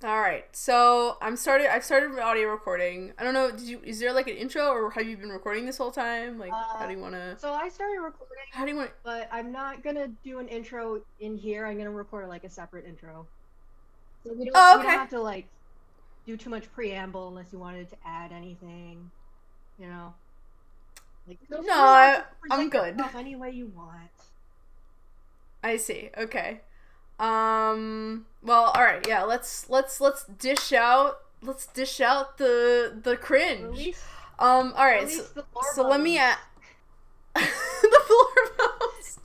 All right. So I've started audio recording. I don't know. Is there like an intro, or have you been recording this whole time? Like, how Uh, do you wanna? so I started recording, How do you want? but I'm not gonna do an intro in here. I'm gonna record like a separate intro. So we don't Oh, we don't okay. have to like do too much preamble unless you wanted to add anything, you know. Like feel No, free to I'm present good. yourself any way you want. I see. Okay. Well, all right. Yeah. Let's dish out. Let's dish out the cringe. Release All right. So release the let me Larbos. at the floor mouse.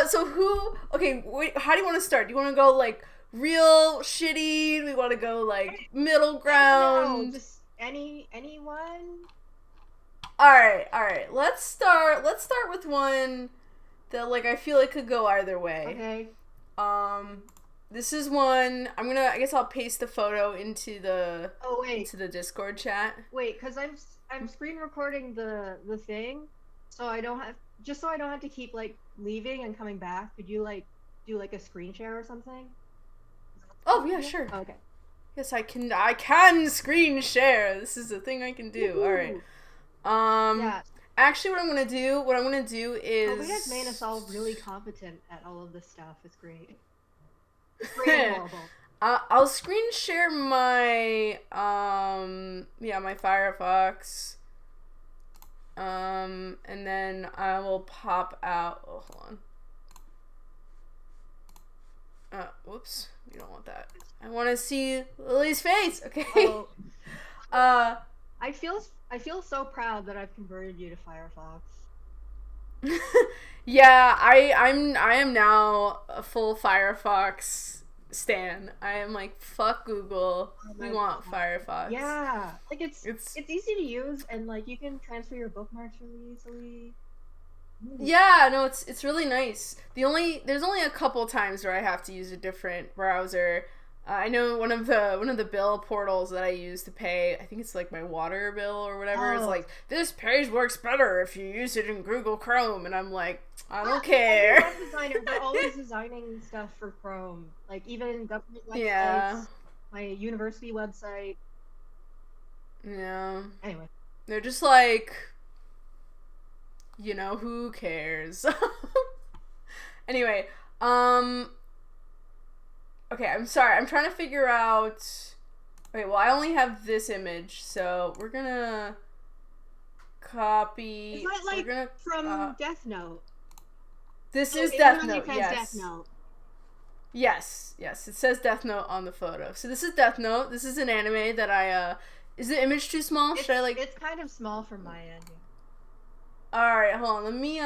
So who? Okay, wait. How do you want to start? Do you want to go like real shitty? Do we want to go like middle No, ground? just anyone. All right. Let's start with one that like I feel like could go either way. Okay. Um, this is one. I guess I'll paste the photo Oh wait, into the Discord chat. wait, because I'm screen recording the thing, so I don't have just so I don't have to keep like leaving and coming back. Could you like do like a screen share or something? Oh yeah, sure. Okay. Yes, I can. I can screen share. This is a thing I can do. All right. Woohoo! Um, Yeah. actually, what I'm gonna do Toby has made us is, all really competent at all of this stuff. It's great. It's great and horrible. I'll screen share my yeah, my Firefox. And then I will pop out. Oh, hold on. Whoops. You don't want that. I want to see Lily's face. Okay. Oh, uh, I feel I feel so proud that I've converted you to Firefox. yeah, I am now a full Firefox stan. I am like fuck Google. Oh We my want God. Firefox. Yeah, like It's it's easy to use and like you can transfer your bookmarks really easily. Ooh. yeah, no, it's really nice. There's only a couple times where I have to use a different browser. I know one of the bill portals that I use to pay. I think it's like my water bill or whatever. Is Oh, like this page works better if you use it in Google Chrome, and I'm like, I don't every care. web designer, they're always designing stuff for Chrome. Like even government yeah, websites, my university website. yeah. Anyway, They're just like, who cares? anyway, um, okay. I'm sorry. I'm trying to figure out. Okay, well, I only have this image, so we're gonna is copy. that We're like gonna. from Death Note? This Oh, is it Death literally Note. says Death Yes, Note. yes. It says Death Note on the photo. So this is Death Note. This is an anime that I. Is the image too small? Should I like? It's kind of small from my end. All right, hold on. Let me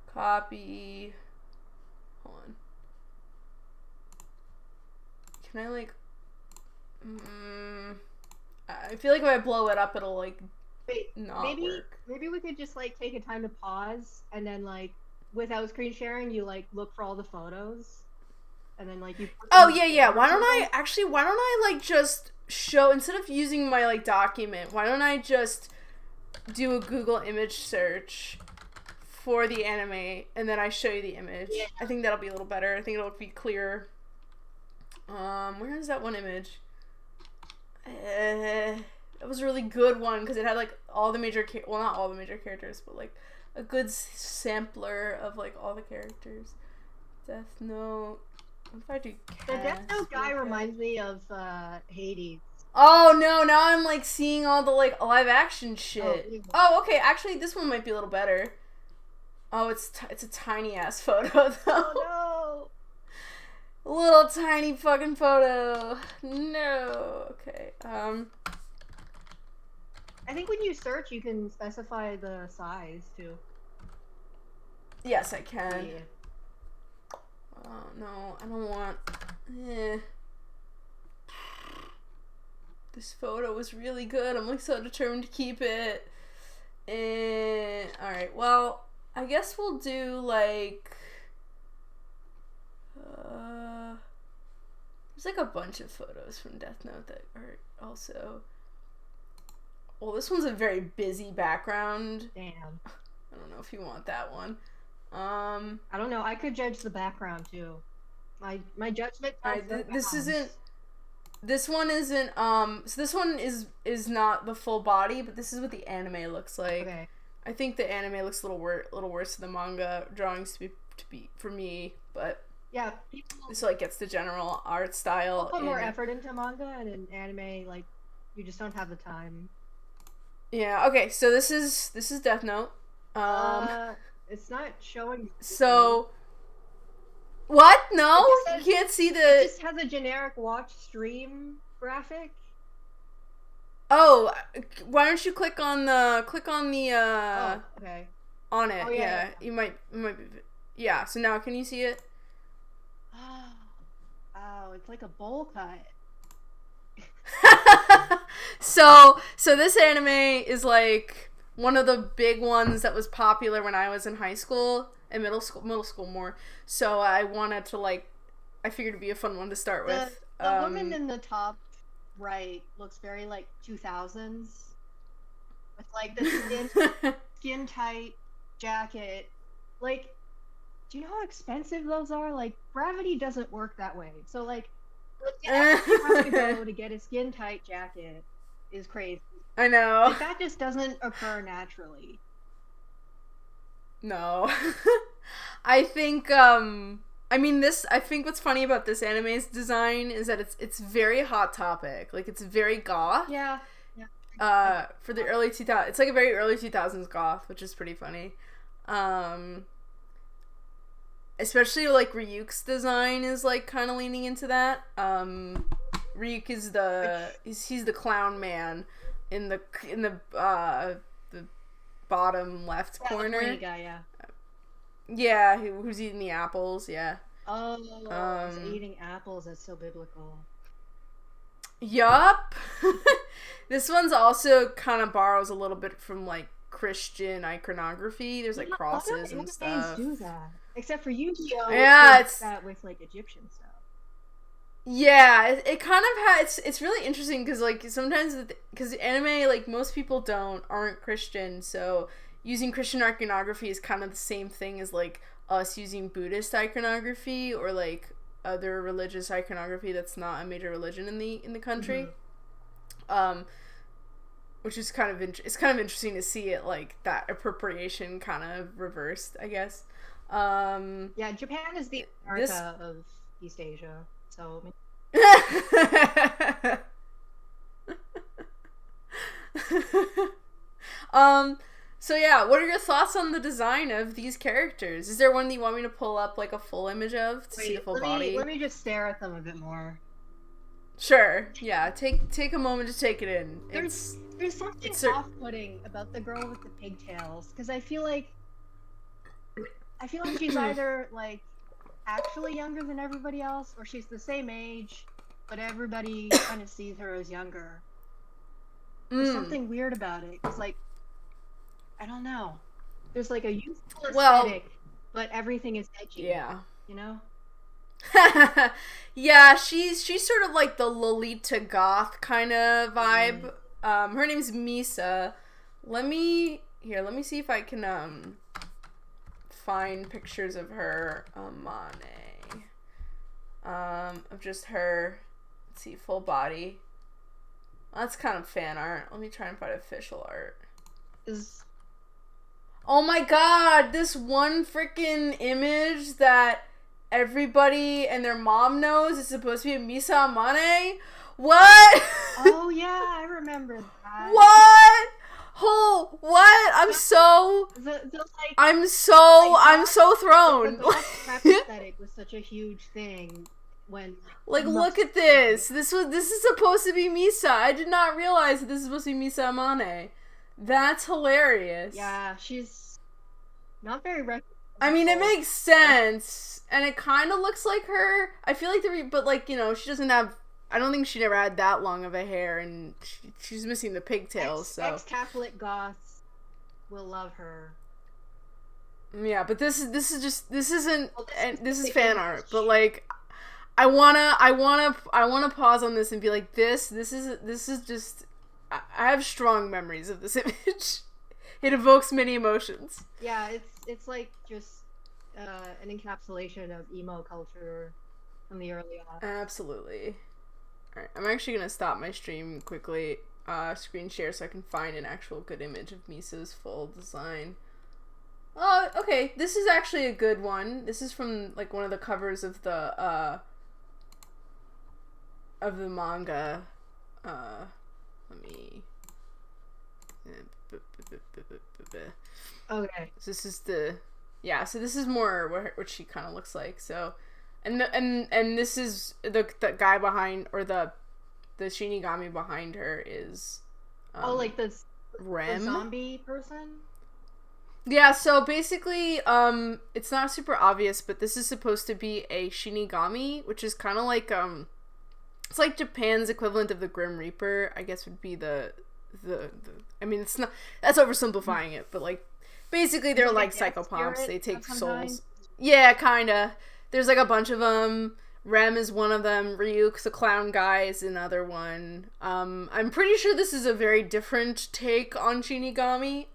copy. Hold on. Can I like? Mm, I feel like if I blow it up, it'll like Wait, not work. maybe we could just like take a time to pause and then like without screen sharing, you like look for all the photos and then like you put them Oh in yeah, order yeah. or something. Why don't I like just show instead of using my like document? Why don't I just do a Google image search for the anime and then I show you the image? Yeah. I think that'll be a little better. I think it'll be clearer. Where is that one image? That was a really good one because it had like all the major well, not all the major characters, but like a good sampler of like all the characters. Death Note. What if I do The Death cast? Note guy Okay. reminds me of Hades. Oh no! Now I'm like seeing all the like live action Oh, shit. ew. Oh, okay. Actually, this one might be a little better. Oh, it's a tiny ass photo though. Oh Little tiny fucking photo. No. Okay. no! I think when you search, you can specify the size too. Yes, I can. Yeah. Oh no, I don't want. Eh. This photo was really good. I'm like so determined to keep it. All right. Well, I guess we'll do like. Uh, there's like a bunch of photos from Death Note that are also. Well, this one's a very busy background. Damn. I don't know if you want that one. I don't know. I could judge the background too. My judgment All tells right, no this bounds. isn't. This one isn't. So this one is not the full body, but this is what the anime looks like. Okay. I think the anime looks a little worse than the manga drawings to be for me, but Yeah, people this like gets the general art style. put more in it. effort into manga, and in anime, like, you just don't have the time. Yeah. Okay. So this is Death Note. It's not showing. So. What? No, It just says- you can't see It the. just has a generic watch stream graphic. Oh, why don't you click on the Oh, okay. on it? Oh, yeah, yeah. you might be. Yeah. So now can you see it? Oh, it's like a bowl cut. so this anime is like one of the big ones that was popular when I was in high school and middle school more. So I wanted to I figured it'd be a fun one to start with. The woman in the top right looks very like 2000s with like the skin tight jacket. Like, do you know how expensive those are? Like, gravity doesn't work that way. So like, the effort you have to go to get a skin tight jacket is crazy. I know. Like, that just doesn't occur naturally. No. I think I think what's funny about this anime's design is that it's very Hot Topic. Like, it's very goth. Yeah. For the early 2000s. It's like a very early 2000s goth, which is pretty funny. Especially like Ryuk's design is like kind of leaning into that. Ryuk is he's the clown man in the bottom left corner. The guy, yeah. Yeah, who's eating the apples? Yeah. Oh, he's eating apples. That's so biblical. Yup. This one's also kind of borrows a little bit from like Christian iconography. There's like crosses and stuff. Do that, except for Yu-Gi-Oh. Yeah, it's that with like Egyptian stuff. Yeah, it kind of has. It's really interesting because like sometimes because anime, like, most people aren't Christian, so using Christian iconography is kind of the same thing as like us using Buddhist iconography or like other religious iconography that's not a major religion in the country. Mm-hmm. Which is kind of it's kind of interesting to see it like that appropriation kind of reversed, I guess. Yeah, Japan is the America of East Asia, so. So yeah, what are your thoughts on the design of these characters? Is there one that you want me to pull up like a full image of to see the full body? Let me just stare at them a bit more. Sure. Yeah. Take a moment to take it in. There's something off-putting about the girl with the pigtails, because I feel like she's either like actually younger than everybody else, or she's the same age, but everybody kind of sees her as younger. There's something weird about it. It's like, I don't know. There's like a youthful aesthetic, but everything is edgy. Yeah. You know? Yeah, she's sort of like the Lolita goth kind of vibe. Her name's Misa. Let me see if I can find pictures of her Amane. Of just her. Let's see, full body. That's kind of fan art. Let me try and find official art. Oh my god, this one freaking image that everybody and their mom knows is supposed to be a Misa Amane? What? Oh yeah, I remember that. What? Oh, what? I'm so thrown. The crap aesthetic was such a huge thing when look at this. This is supposed to be Misa. I did not realize that this is supposed to be Misa Amane. That's hilarious. Yeah, she's not very recognizable. I mean, it makes sense, and it kind of looks like her. I feel like but like, you know, she doesn't have. I don't think she never had that long of a hair, and she's missing the pigtails. So ex-Catholic goths will love her. Yeah, but this is fan art. But like, I wanna pause on this and be like, this is just. I have strong memories of this image. It evokes many emotions. Yeah, it's like just an encapsulation of emo culture. from the early on. Absolutely. Alright, I'm actually gonna stop my stream quickly, screen share, so I can find an actual good image of Misa's full design. Oh, okay, this is actually a good one. This is from, like, one of the covers of the manga. Let me... Okay. So this is the... Yeah, so this is more what she kind of looks like, so... And this is the guy behind, or the Shinigami behind her is... like this Rem? the zombie person? Yeah, so basically, it's not super obvious, but this is supposed to be a Shinigami, which is kind of like, it's like Japan's equivalent of the Grim Reaper, I guess would be the I mean, it's not, that's oversimplifying it, but, like, basically they're like psychopomps, they take souls. Yeah, kinda. There's, like, a bunch of them. Rem is one of them. Ryuk, the clown guy, is another one. I'm pretty sure this is a very different take on Shinigami.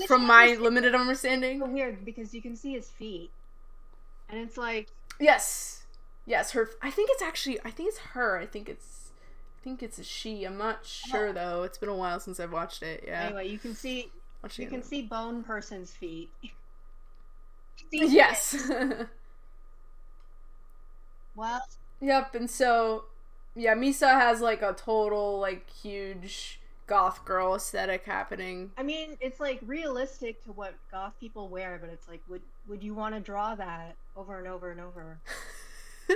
From my limited understanding. So weird because you can see his feet, and it's like yes, her. I think it's her. I think it's a she. I'm not sure though. It's been a while since I've watched it. Yeah. Anyway, you can see Bone Person's feet. Yes. Well. Yep, and so yeah, Misa has like a total like huge goth girl aesthetic happening. I mean, it's like realistic to what goth people wear, but it's like, would you want to draw that over and over and over?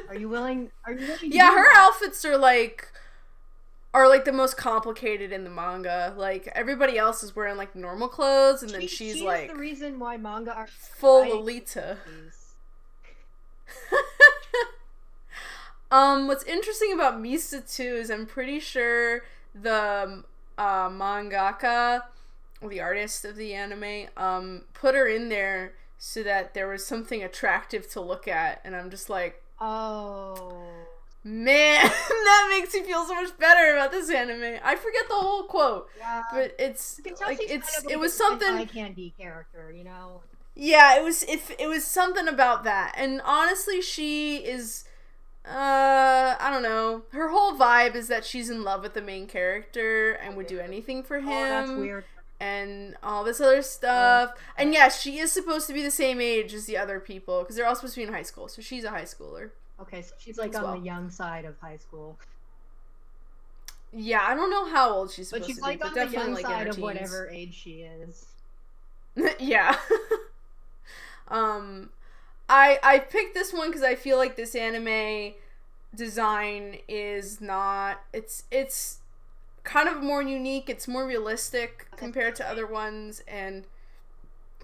Are you willing? Yeah, her outfits are like the most complicated in the manga. Like everybody else is wearing like normal clothes, and then she's like the reason why manga are full Lolita. What's interesting about Misa too is I'm pretty sure the mangaka, or the artist of the anime, put her in there so that there was something attractive to look at, and I'm just like, oh man, that makes me feel so much better about this anime. I forget the whole quote, but it's like it was something eye candy character, you know. Yeah, it was something about that, and honestly, she is. I don't know. Her whole vibe is that she's in love with the main character and would do anything for him. Oh, that's weird. And all this other stuff. And yes, she is supposed to be the same age as the other people because they're all supposed to be in high school. So she's a high schooler. Okay, so she's like on the young side of high school. Yeah, I don't know how old she's supposed to be. But she's like on the young side of whatever age she is. Yeah. I picked this one because I feel like this anime design is not... It's kind of more unique. It's more realistic compared to other ones, and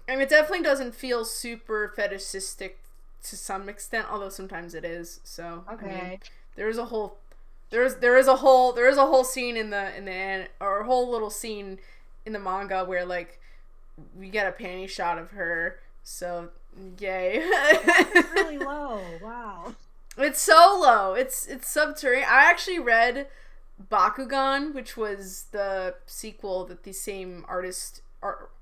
it definitely doesn't feel super fetishistic to some extent, although sometimes it is. So okay, I mean, there is a whole scene or a whole little scene in the manga where like we get a panty shot of her. So yay. It's really low. Wow. It's so low. It's subterranean. I actually read Bakugan, which was the sequel that the same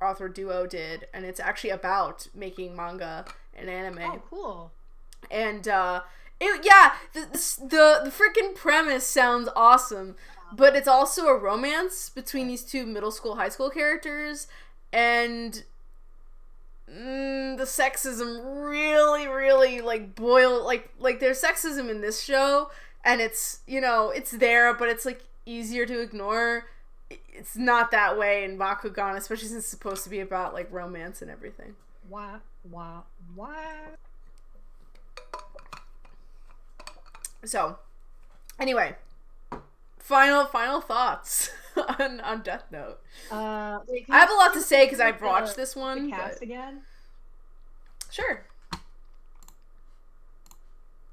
author duo did, and it's actually about making manga and anime. Oh, cool. And the freaking premise sounds awesome, but it's also a romance between these two middle school, high school characters, and the sexism really, really like there's sexism in this show, and it's, you know, it's there, but it's like easier to ignore. It's not that way in Bakugan, especially since it's supposed to be about like romance and everything. Wow. So, anyway, final thoughts on Death Note. Wait, I have a lot to say because I've watched this one. The cast again? Sure.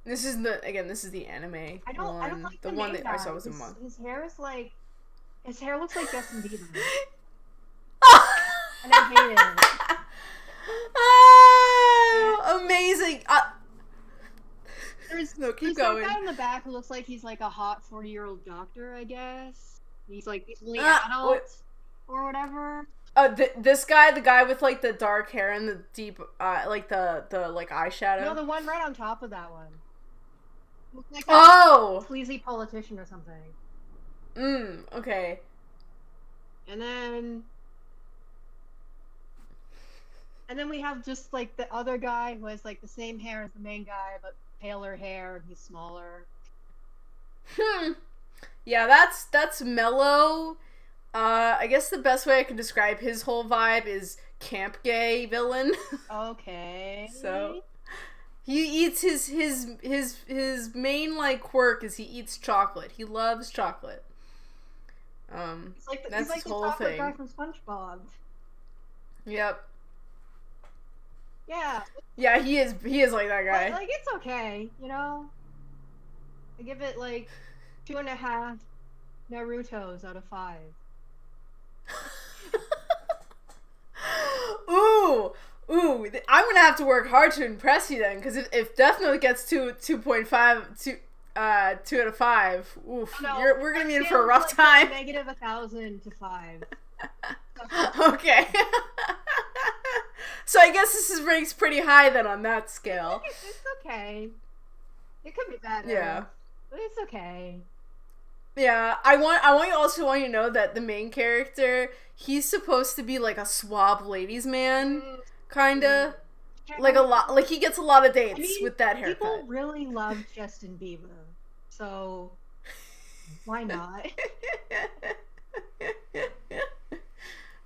This is the anime I don't like the one that I saw was a month. His hair looks like Justin Bieber. And I hate it. Oh, amazing. There's going. That guy in the back who looks like he's like a hot 40-year-old doctor, I guess. He's like basically adult or whatever. This guy, the guy with like the dark hair and the deep, like the like eyeshadow. No, the one right on top of that one. Looks like Oh. a sleazy politician or something. Okay. And then we have just like the other guy who has like the same hair as the main guy, but paler hair, and he's smaller. Yeah, that's mellow. I guess the best way I can describe his whole vibe is camp gay villain. Okay. So he eats his main like quirk is he eats chocolate. He loves chocolate. That's his whole thing. Guy from SpongeBob. Yep. Yeah. Yeah, he is like that guy. Like it's okay, you know. I give it like 2.5 Narutos out of 5. Ooh, I'm gonna have to work hard to impress you then, because if Death Note gets 2.5, 2 out of 5, oof, No, we're gonna be in for a rough time. Negative 1,000 to 5. Okay. So I guess this ranks pretty high then on that scale. It's okay. It could be better. Yeah. But it's okay. Yeah, I want you to know that the main character, he's supposed to be like a suave ladies man, kinda. Like a lot, like he gets a lot of dates with that haircut. People really love Justin Bieber, so why not?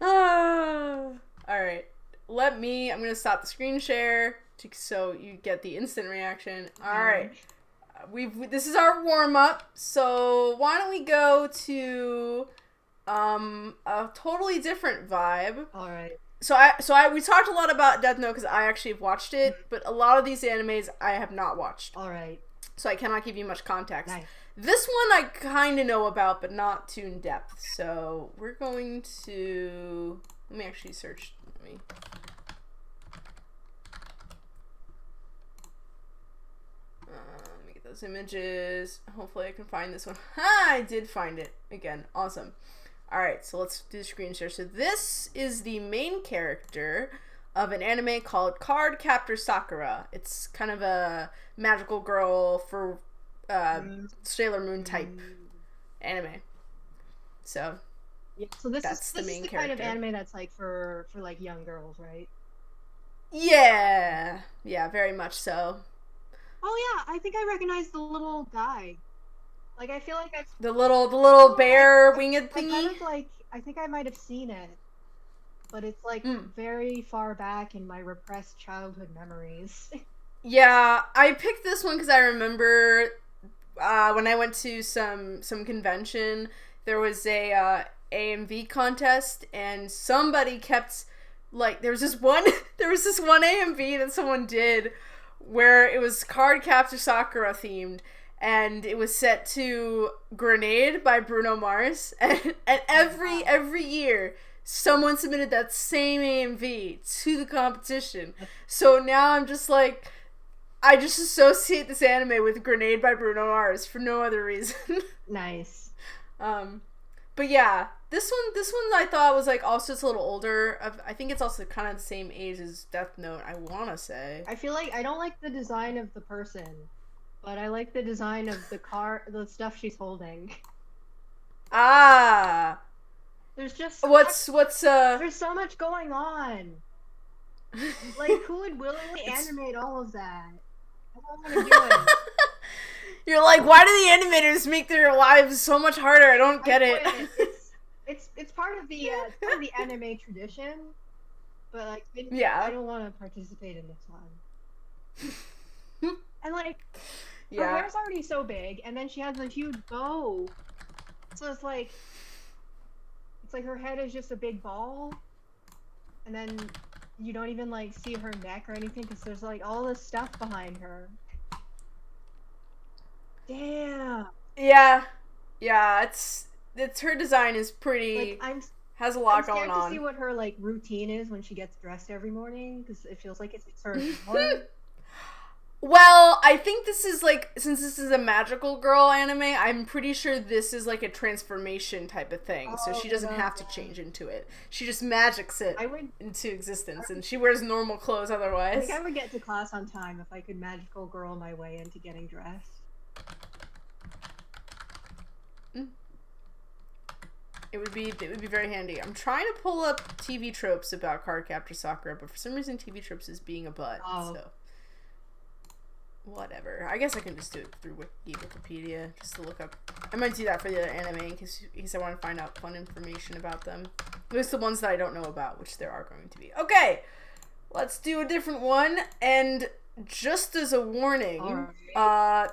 Alright. I'm gonna stop the screen share so you get the instant reaction. Alright. This is our warm-up, so why don't we go to a totally different vibe. Alright. We talked a lot about Death Note because I actually have watched it, but a lot of these animes I have not watched. Alright. So I cannot give you much context. Nice. This one I kind of know about, but not too in depth. So we're going to... Let me actually search. Let me get those images. Hopefully I can find this one. Ha! I did find it. Again, awesome. Alright, so let's do the screen share. So this is the main character of an anime called Cardcaptor Sakura. It's kind of a magical girl for Sailor Moon type anime. So yeah, so this is the main kind of anime that's like for like young girls, right? Yeah, very much so. Oh yeah, I think I recognize the little guy. Like I feel like I've the little bear winged thingy. Kind of like I think I might have seen it, but it's like very far back in my repressed childhood memories. Yeah, I picked this one because I remember when I went to some convention, there was a AMV contest, and somebody kept like there was this one AMV that someone did where it was Cardcaptor Sakura themed, and it was set to Grenade by Bruno Mars, and every year someone submitted that same AMV to the competition. So now I'm just like, I just associate this anime with Grenade by Bruno Mars for no other reason. Nice. But yeah, this one I thought was like also just a little older. I think it's also kind of the same age as Death Note, I want to say. I feel like I don't like the design of the person, but I like the design of the stuff she's holding. Ah. There's just there's so much going on. Like, who would willingly animate all of that? I don't want to do it. You're like, why do the animators make their lives so much harder? I don't get it. It's part of the anime tradition, but like, I don't want to participate in this one. And like, her hair's already so big, and then she has a huge bow, so it's like her head is just a big ball, and then you don't even like see her neck or anything because there's like all this stuff behind her. Damn. Yeah, it's her design is pretty. Like, has a lot I'm going on. scared to see what her like routine is when she gets dressed every morning because it feels like it's her. Well, I think this is like, since this is a magical girl anime, I'm pretty sure this is like a transformation type of thing. So she doesn't have to change into it. She just magics it into existence, and she wears normal clothes I otherwise. think I would get to class on time if I could magical girl my way into getting dressed. It would be very handy. I'm trying to pull up TV tropes about Cardcaptor Sakura, but for some reason TV tropes is being a butt. Oh. So whatever. I guess I can just do it through Wikipedia just to look up. I might do that for the other anime in case I want to find out fun information about them. At least the ones that I don't know about, which there are going to be. Okay, let's do a different one. And just as a warning,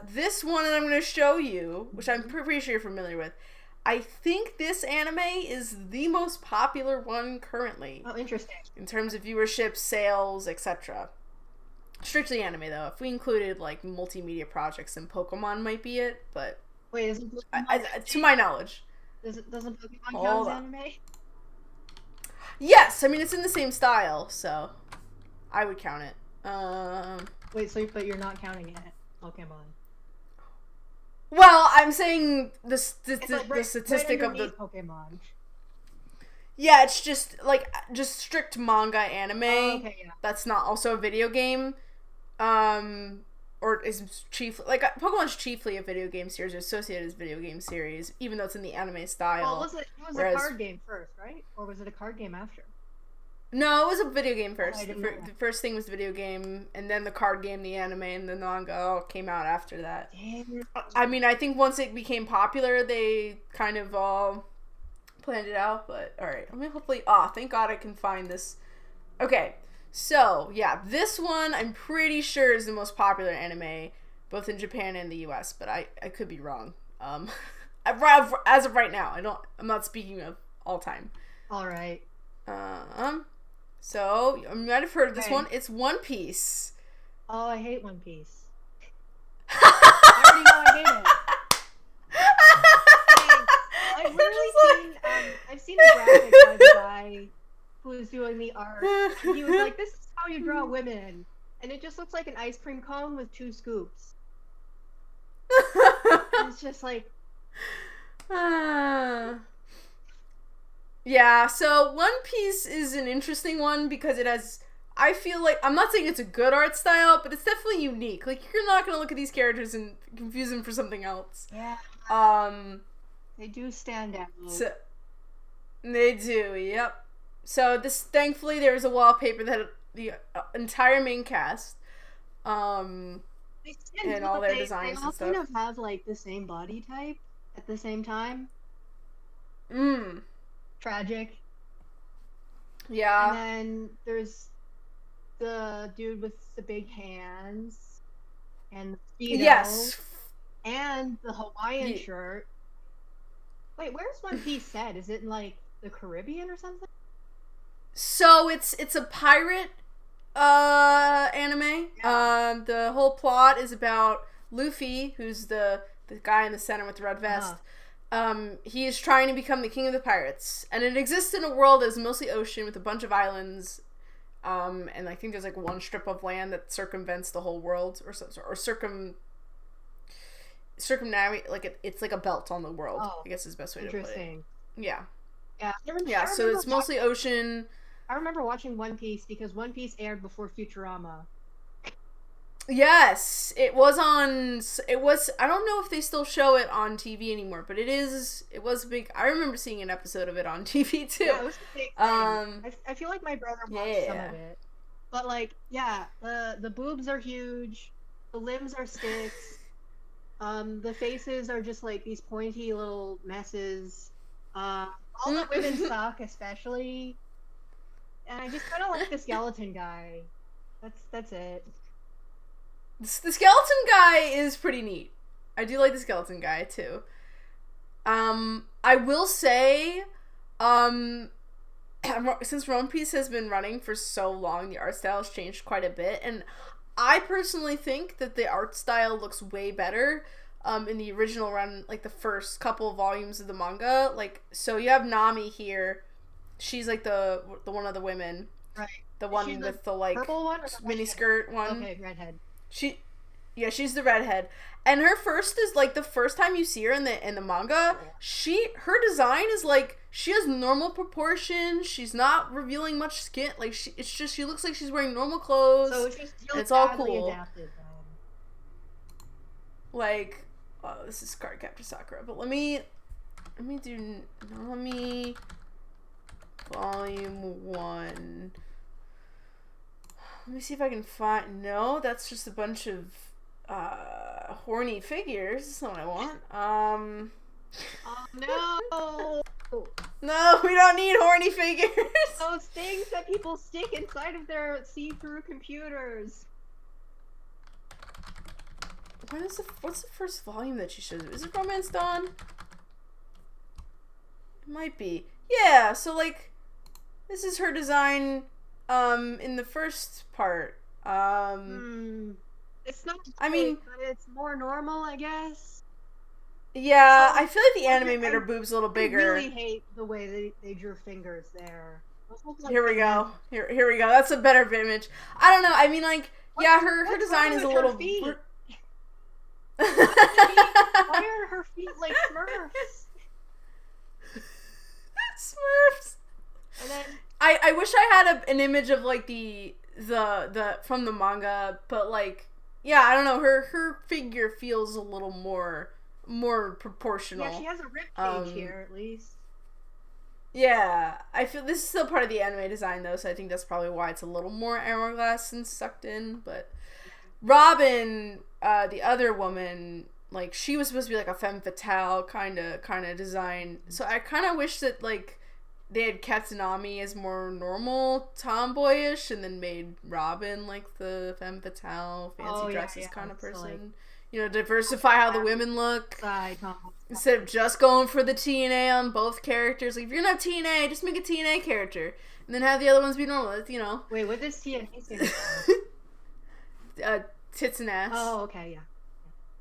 this one that I'm going to show you, which I'm pretty sure you're familiar with, I think this anime is the most popular one currently. Oh, interesting. In terms of viewership, sales, etc. Strictly anime, though. If we included, like, multimedia projects, then Pokemon might be it, but... Wait, isn't to my knowledge. Doesn't Pokemon count as anime? Yes! I mean, it's in the same style, so... I would count it. Wait, but you're not counting it, Pokemon. Well, I'm saying the statistic of the... Pokemon. Yeah, it's just, like, just strict manga anime. Oh, okay, yeah. That's not also a video game. Or is chiefly... Like, Pokemon's chiefly a video game series, or associated as video game series, even though it's in the anime style. Well, it was a card game first, right? Or was it a card game after? No, it was a video game first. Oh, The first thing was the video game, and then the card game, the anime, and the manga all came out after that. Damn. I mean, I think once it became popular, they kind of all planned it out, but alright. I mean, hopefully... thank God I can find this. Okay, so, yeah, this one I'm pretty sure is the most popular anime, both in Japan and the US, but I could be wrong. As of right now, I'm not speaking of all time. Alright. So, you might have heard of this one. It's One Piece. Oh, I hate One Piece. I already know I hate it. I've seen a graphic by the guy who was doing the art. And he was like, this is how you draw women. And it just looks like an ice cream cone with 2 scoops. And it's just like... Yeah, so One Piece is an interesting one because it has... I feel like... I'm not saying it's a good art style, but it's definitely unique. Like, you're not gonna look at these characters and confuse them for something else. Yeah. They do stand out. So, they do, yep. So, thankfully, there's a wallpaper that the entire main cast, and all their designs and stuff. They all kind of have, like, the same body type at the same time. Tragic. Yeah. And then there's the dude with the big hands and the speedo. Yes. And the Hawaiian shirt. Wait, where's One Piece set? Is it in, like, the Caribbean or something? So it's a pirate anime. Yeah. The whole plot is about Luffy, who's the guy in the center with the red vest. He is trying to become the king of the pirates, and it exists in a world that's mostly ocean with a bunch of islands, and I think there's like one strip of land that circumvents the whole world, or circumnavigate, like it's like a belt on the world. I guess is the best way to put it. Interesting. Yeah. Yeah. So it's mostly ocean. I remember watching One Piece because One Piece aired before Futurama. Yes, it was. I don't know if they still show it on TV anymore, but it was big. I remember seeing an episode of it on TV too. Yeah, it was a big thing. I feel like my brother watched some of it. But like, yeah, the boobs are huge, the limbs are sticks, the faces are just like these pointy little messes. All the women suck, especially. And I just kind of like the skeleton guy. That's it. The skeleton guy is pretty neat. I do like the skeleton guy too. I will say, since One Piece has been running for so long, the art style has changed quite a bit, and I personally think that the art style looks way better in the original run, like the first couple volumes of the manga. Like, so you have Nami here. She's like the one of the women. Right. The one with the like purple one or mini skirt one. Okay, redhead. Yeah, she's the redhead. And her first is like the first time you see her in the manga, her design is like she has normal proportions. She's not revealing much skin. Like she looks like she's wearing normal clothes. So she's still it's all badly cool. adapted, Like, oh, this is Cardcaptor Sakura. But let me volume 1. Let me see if I can find. No, that's just a bunch of horny figures. That's not what I want. Oh no! No, we don't need horny figures. Those things that people stick inside of their see-through computers. What's the first volume that she shows? Is it Romance Dawn? It might be. Yeah, so like this is her design in the first part. It's not great, I mean, but it's more normal, I guess. Yeah, I feel like the anime made her boobs a little bigger. I really hate the way they drew fingers there. Here we go. Here we go. That's a better image. I don't know. I mean, like, yeah, her design is a little. Why are her feet like Smurfs? Smurfs. And then I wish I had an image of like the from the manga, but like, yeah, I don't know. Her figure feels a little more proportional. Yeah, she has a ribcage here at least. Yeah, I feel this is still part of the anime design though, so I think that's probably why it's a little more hourglass and sucked in. But Robin, the other woman, like she was supposed to be like a femme fatale kind of design. So I kind of wish that like they had kept Nami as more normal, tomboyish, and then made Robin like the femme fatale, fancy dresses kind of person. So, like, you know, diversify how the women look. Instead of just going for the TNA on both characters. Like, if you're not TNA, just make a TNA character. And then have the other ones be normal, you know. Wait, what does TNA stand for? Tits and ass. Oh, okay, yeah.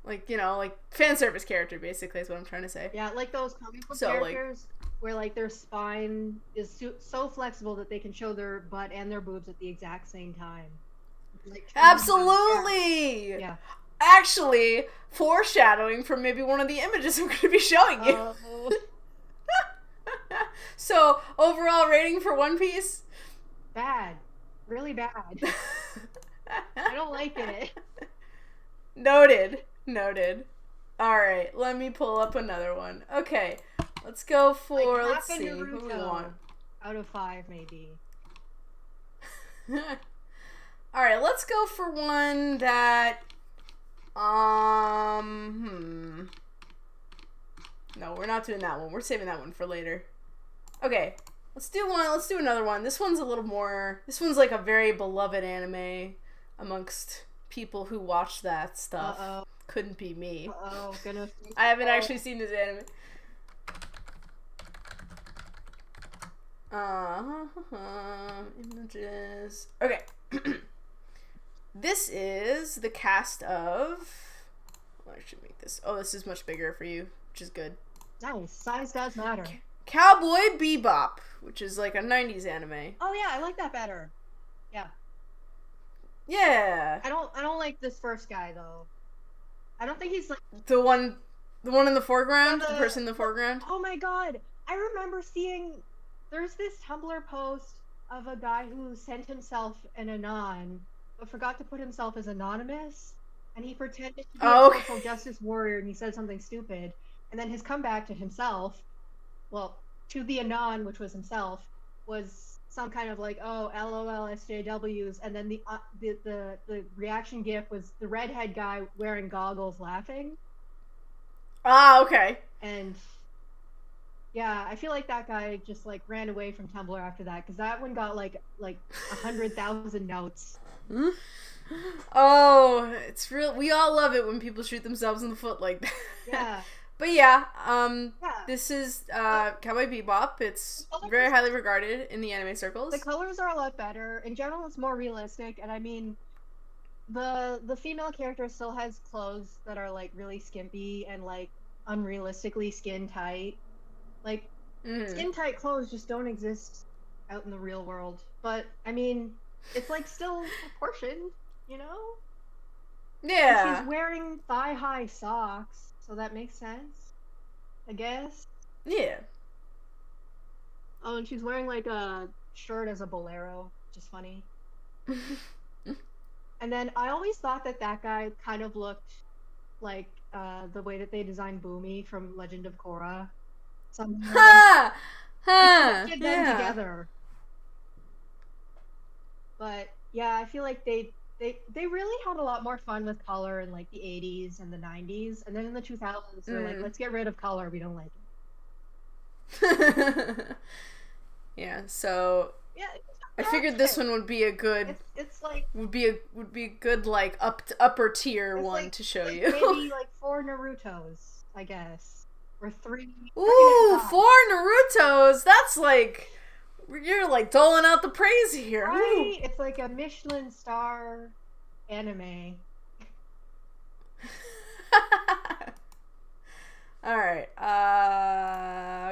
Like, you know, like, fan service character, basically, is what I'm trying to say. Yeah, like those comic book characters where, like, their spine is so flexible that they can show their butt and their boobs at the exact same time. Like, absolutely! Yeah. Actually, foreshadowing from maybe one of the images I'm going to be showing you. So, overall rating for One Piece? Bad. Really bad. I don't like it. Noted. Alright, let me pull up another one. Okay, let's go for, let's see, Naruto, what do we want? Out of 5, maybe. Alright, let's go for one that... No, we're not doing that one. We're saving that one for later. Okay, let's do another one. This one's a little more... This one's like a very beloved anime amongst people who watch that stuff. Uh-oh. Couldn't be me. Uh-oh, goodness. I haven't actually seen this anime. Images. Okay. This is the cast of... Oh, I should make this... Oh, this is much bigger for you, which is good. Nice. Size does matter. Cowboy Bebop, which is like a 90s anime. Oh yeah, I like that better. Yeah. Yeah. I don't like this first guy though. I don't think he's like the one in the foreground, the person in the foreground. Oh my god. I remember seeing there's this Tumblr post of a guy who sent himself an anon but forgot to put himself as anonymous, and he pretended to be a social justice warrior, and he said something stupid, and then his comeback to himself, well, to the anon, which was himself, was some kind of like, oh, LOL SJWs, and then the reaction gif was the redhead guy wearing goggles laughing. Ah, okay. And yeah, I feel like that guy just like ran away from Tumblr after that, because that one got like 100,000 notes. Oh, it's real. We all love it when people shoot themselves in the foot like that. Yeah. But yeah, this is Cowboy Bebop. It's very highly regarded in the anime circles. The colors are a lot better. In general, it's more realistic, and I mean, the female character still has clothes that are like really skimpy and like unrealistically skin tight. Like skin tight clothes just don't exist out in the real world. But I mean, it's like still proportioned, you know? Yeah. she's wearing thigh-high socks, so that makes sense, I guess. Yeah. Oh, and she's wearing like a shirt as a bolero, which is funny. And then I always thought that that guy kind of looked like the way that they designed Boomy from Legend of Korra. Somehow Ha! they Ha! connected them Yeah. together. But yeah, I feel like they really had a lot more fun with color in like the 80s and the 90s, and then in the 2000s they're like, let's get rid of color, we don't like it. Yeah, so Yeah, I figured this one would be a good it's like would be a good like upper tier it's one like, to show like you. maybe like 4 Narutos, I guess, or 3. Ooh, 4 Narutos. That's like you're like doling out the praise here. Right? It's like a Michelin star anime. All right.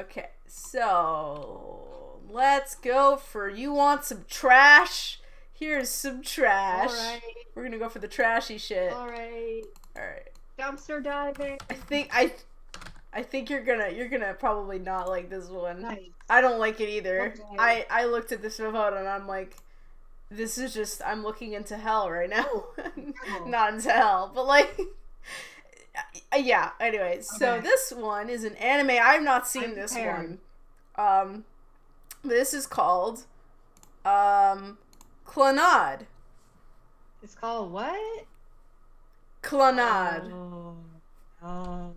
Okay. So let's go for you want some trash. Here's some trash. All right. We're gonna go for the trashy shit. All right. All right. Dumpster diving. I think you're gonna probably not like this one. Nice. I don't like it either. Okay. I looked at this photo and I'm like, this is just I'm looking into hell right now. Oh. Not into hell, but like, yeah. Anyway, so Okay. this one is an anime. I've not seen I'm this prepared. one. This is called, Clannad. It's called what? Clannad. Oh.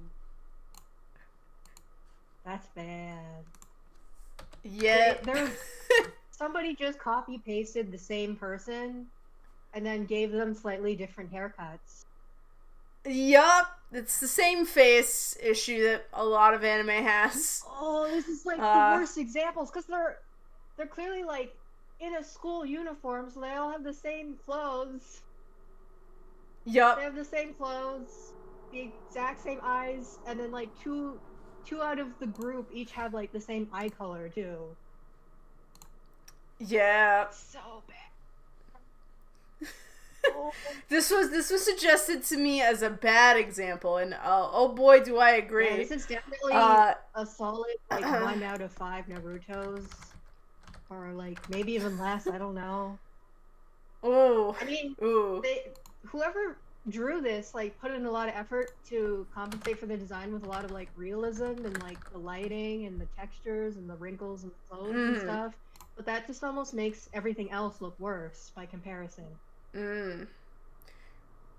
That's bad. Yeah. There's somebody just copy pasted the same person and then gave them slightly different haircuts. Yup. It's the same face issue that a lot of anime has. Oh, this is like the worst examples because they're clearly like in a school uniform, so they all have the same clothes. Yup. They have the same clothes, the exact same eyes, and then like two out of the group each have like the same eye color too. Yeah. So bad. Oh. This was suggested to me as a bad example, and oh boy, do I agree. Yeah, this is definitely Uh, a solid like 1 out of 5 Narutos, or like maybe even less. I don't know. Ooh. I mean, Ooh. whoever drew this like put in a lot of effort to compensate for the design with a lot of like realism and like the lighting and the textures and the wrinkles and the clothes and stuff. But that just almost makes everything else look worse by comparison.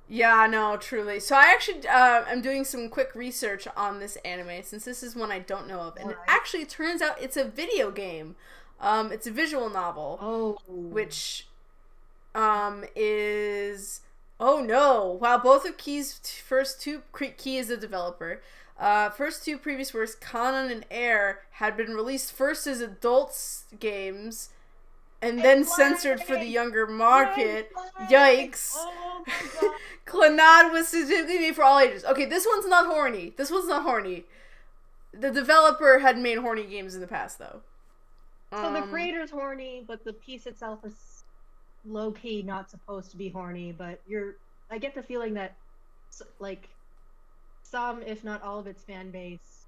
Yeah, no, truly. So I actually am doing some quick research on this anime since this is one I don't know of, and it actually turns out it's a video game. It's a visual novel. Oh. Which is oh no! Wow, both of Key's first two Key is the developer. First two previous works, Kanon and Air, had been released first as adults games, and then censored for the younger market. Yikes! Oh my god! Clannad was specifically made for all ages. Okay, this one's not horny. The developer had made horny games in the past, though. So the creator's horny, but the piece itself is low-key not supposed to be horny, but I get the feeling that like some, if not all of its fan base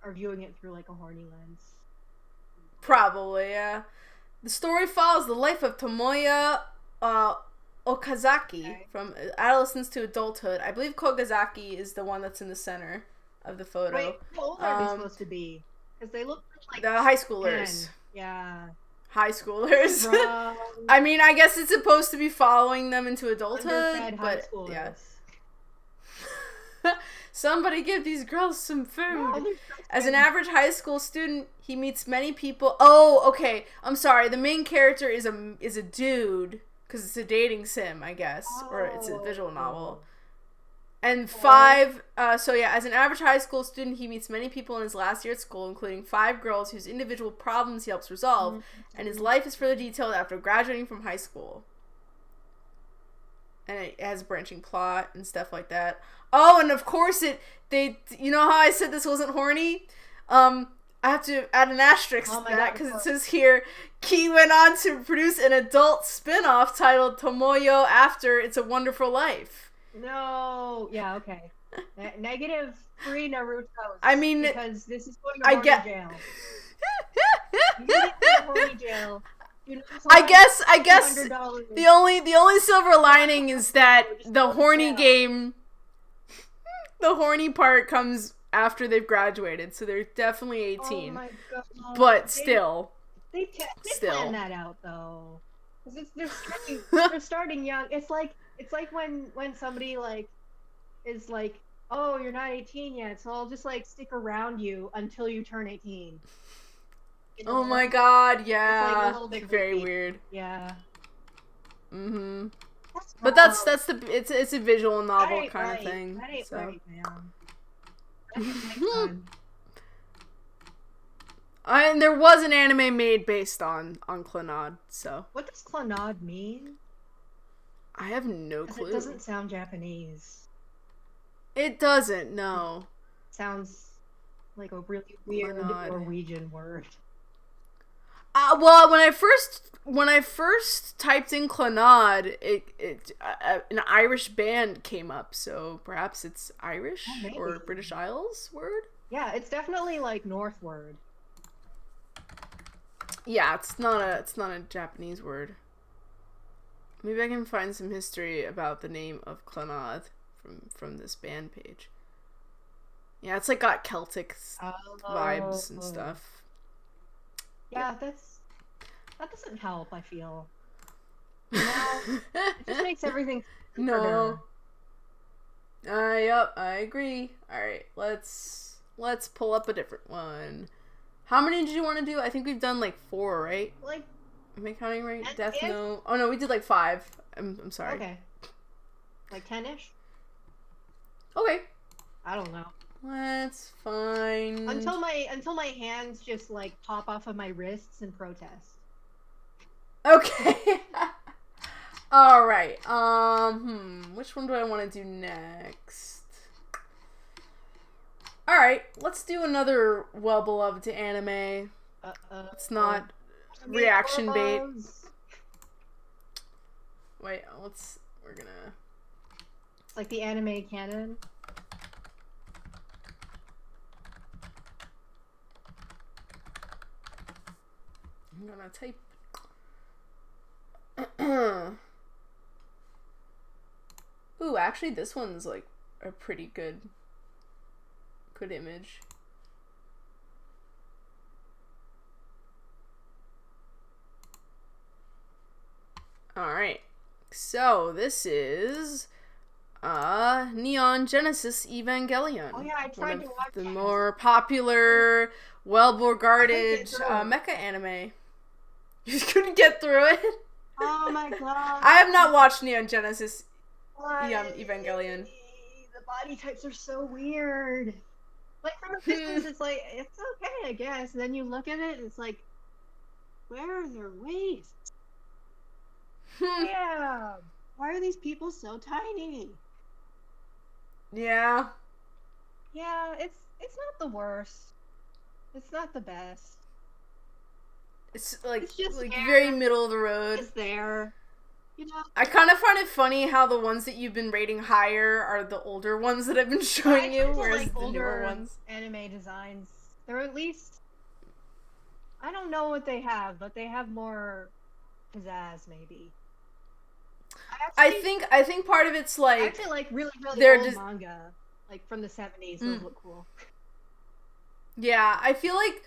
are viewing it through like a horny lens. Probably, yeah. The story follows the life of Tomoya Okazaki from adolescence to adulthood. I believe Kogazaki is the one that's in the center of the photo. Wait, how old are they supposed to be? Because they look like the high schoolers. 10. Yeah. High schoolers. Wrong. I mean, I guess it's supposed to be following them into adulthood, Underfed high but schoolers. yeah. Somebody give these girls some food. No, As an average high school student, he meets many people. Oh, okay. I'm sorry. The main character is a dude because it's a dating sim, I guess, or it's a visual novel. And so yeah, as an average high school student, he meets many people in his last year at school, including 5 girls whose individual problems he helps resolve, and his life is further detailed after graduating from high school. And it has a branching plot and stuff like that. Oh, and of course you know how I said this wasn't horny? I have to add an asterisk to that because it says here, Key went on to produce an adult spin-off titled Tomoyo After It's a Wonderful Life. No. Yeah. Okay. -3 Naruto's. I mean, because this is going to I horny get. jail. Immediately to horny jail. Do not I sign guess $200. the only silver lining is that Just the go to horny jail. game, the horny part comes after they've graduated, so they're definitely 18. Oh my god. But still, They Still. plan that out though. 'Cause they're starting young. It's like when somebody like is like, oh, you're not 18 yet, so I'll just like stick around you until you turn 18. You oh know? my god, It's like a yeah, little bit very creepy. weird. Yeah. Mm-hmm. That's But wrong. it's a visual That novel ain't kind right. of thing. That ain't So. right, man. That ain't right, son. And there was an anime made based on Clannad, so What does Clannad mean? I have no 'Cause clue. it doesn't sound Japanese. It doesn't, no. Sounds like a really weird Clannad. Norwegian word. Well, when I first typed in Clannad, an Irish band came up, so perhaps it's Irish Oh, maybe. or British Isles word. Yeah, it's definitely like northward. Yeah, it's not a Japanese word. Maybe I can find some history about the name of Clannad from this band page. Yeah, it's like got Celtic vibes and stuff. Yeah, that doesn't help, I feel. No, it just makes everything No. Yep, I agree. Alright, let's pull up a different one. How many did you want to do? I think we've done like 4, right? like Am I counting right? And Death if- Note. Oh no, we did like 5. I'm sorry. okay. Like 10-ish? Okay. I don't know. Let's find Until my hands just like pop off of my wrists in protest. Okay. Alright. Which one do I want to do next? Alright, let's do another well-beloved anime. It's not reaction bait. Wait, we're gonna... It's like the anime canon. I'm gonna type... Ooh, actually this one's like a pretty good image. Alright, so this is Neon Genesis Evangelion. Oh yeah, I tried to watch the that. more popular, well-regarded I couldn't get through it. mecha anime. You just couldn't get through it? Oh my god. I have not watched Neon Genesis Why? Evangelion. The body types are so weird. Like from a distance, it's like it's okay, I guess. And then you look at it, and it's like, where are their waists? Yeah. Why are these people so tiny? Yeah. Yeah, it's not the worst. It's not the best. It's like, It's just there. very middle of the road. It's there. You know, I kind of find it funny how the ones that you've been rating higher are the older ones that I've been showing you, tend to whereas like the newer older ones. anime designs. They're at least, I don't know what they have, but they have more pizzazz, maybe. I think part of it's like I actually like really they're old just- manga, like from the 70s. Those look cool. yeah, I feel like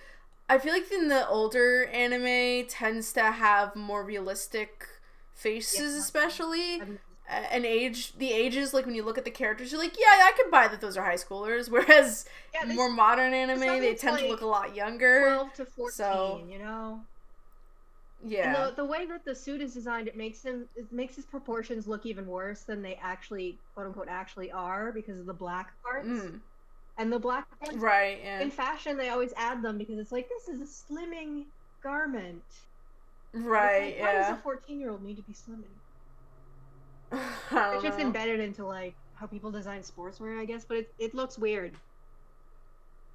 in the older anime tends to have more realistic faces, Yeah. especially. I'm- And the ages, like when you look at the characters, you're like, yeah, I could buy that those are high schoolers. Whereas Yeah, this- more modern anime, one they looks tend to like look a lot younger. 12 to 14, so- you know? Yeah. And the way that the suit is designed, it makes his proportions look even worse than they actually, quote unquote, actually are because of the black parts. And the black parts, Right, yeah. in fashion, they always add them because it's like, this is a slimming garment. Right, It's like, why does yeah. a 14-year-old need to be slimming? I don't It's just know. embedded into like how people design sportswear, I guess, but it looks weird.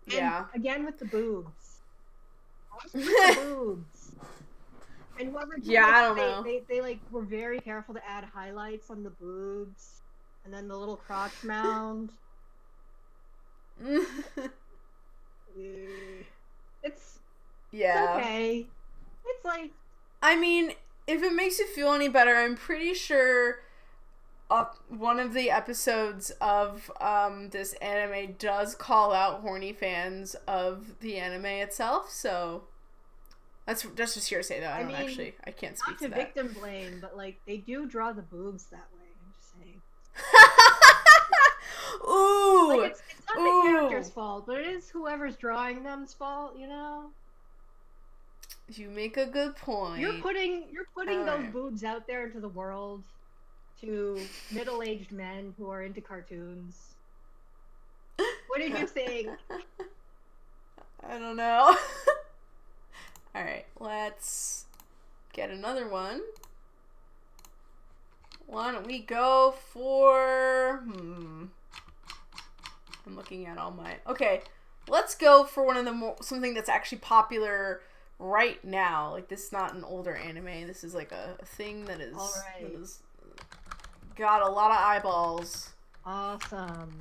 And Yeah. again with the boobs. What's with the boobs? And whoever did Yeah, it, I don't know. They like were very careful to add highlights on the boobs. And then the little crotch mound. It's Yeah. okay. It's like, I mean, if it makes you feel any better, I'm pretty sure one of the episodes of this anime does call out horny fans of the anime itself, so that's just hearsay though. I can't speak not to that. victim blame, but like they do draw the boobs that way. I'm just saying. Ooh! Like it's not the character's fault, but it is whoever's drawing them's fault, you know? You make a good point. You're putting those Alright. boobs out there into the world to middle-aged men who are into cartoons. What did you think? I don't know. Alright, let's get another one. Why don't we go for... I'm looking at all my... Okay, let's go for one of the something that's actually popular right now. Like, this is not an older anime. This is like a thing that is... Alright. That is got a lot of eyeballs. Awesome.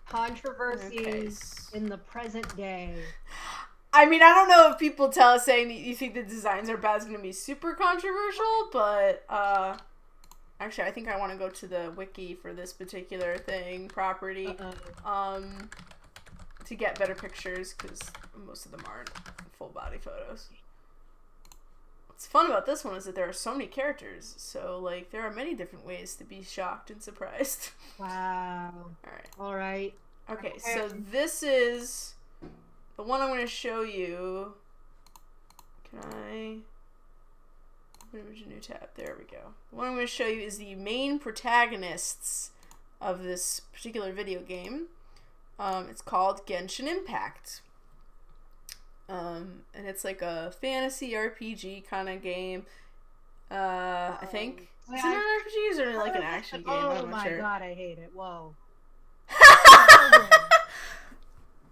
Controversies in the present day. I mean, I don't know if people tell us saying that you think the designs are bad is going to be super controversial, but actually, I think I want to go to the wiki for this particular property, to get better pictures, because most of them aren't full body photos. What's fun about this one is that there are so many characters, so like there are many different ways to be shocked and surprised. Wow. All right. Okay, so this is the one I'm going to show you. Can I open a new tab? There we go. The one I'm going to show you is the main protagonists of this particular video game. It's called Genshin Impact. And it's like a fantasy RPG kind of game. I think. Is it an RPG or is it like an action game? Oh I'm not sure. my god, I hate it. Whoa.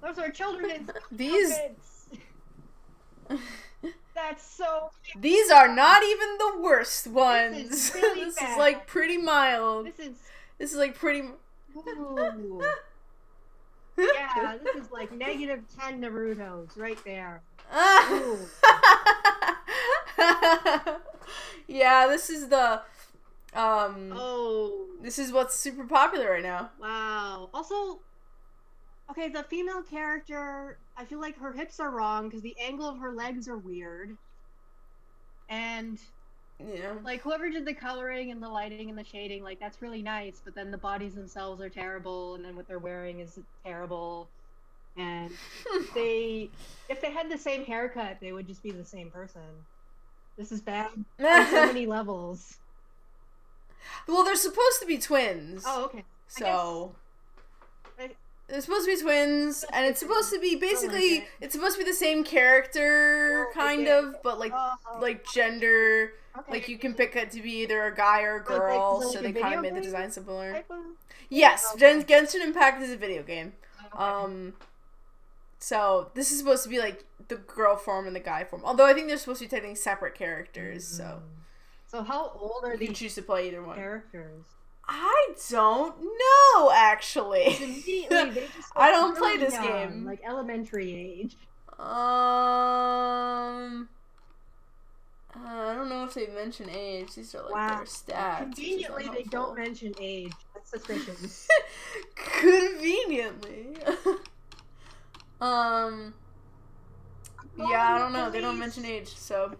Those are children's These. That's so. These are not even the worst ones. This is really This bad. is like pretty mild. This is like pretty. Ooh. Yeah, this is like -10 Naruto's right there. Ooh. Yeah, this is the Oh. This is what's super popular right now. Wow. Also, okay, the female character, I feel like her hips are wrong because the angle of her legs are weird. And Yeah. like whoever did the coloring and the lighting and the shading, like that's really nice, but then the bodies themselves are terrible, and then what they're wearing is terrible. And if they had the same haircut, they would just be the same person. This is bad on so many levels. Well, they're supposed to be twins. Oh, okay. So they're supposed to be twins, and it's supposed to be basically it's supposed to be the same character kind of, but like gender. Okay. Like you can pick it to be either a guy or a girl, like so a they kind video of made the game design similar. type of- Yes, Okay. Genshin Impact is a video game. Okay. So this is supposed to be like the girl form and the guy form. Although I think they're supposed to be technically separate characters, so So how old are you can these choose to play either one. characters? I don't know, actually. Immediately, they just I look don't play really this young, game. like elementary age. I don't know if they mention age. These are like Wow. their stats. Conveniently, they don't mention age. That's suspicious. Conveniently. Yeah, I don't know. They don't Police. mention age, so.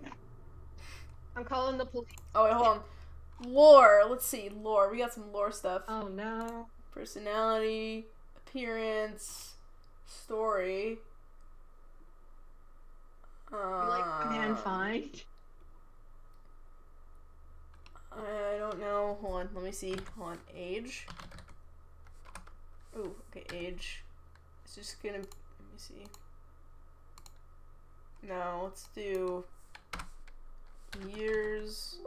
I'm calling the police. Oh, wait, hold on. Lore. Let's see. Lore. We got some lore stuff. Oh no. Personality, appearance, story. Man, find. I don't know. Hold on. Let me see. Hold on. Age. Ooh, okay, age. It's just gonna. Let me see. No, let's do years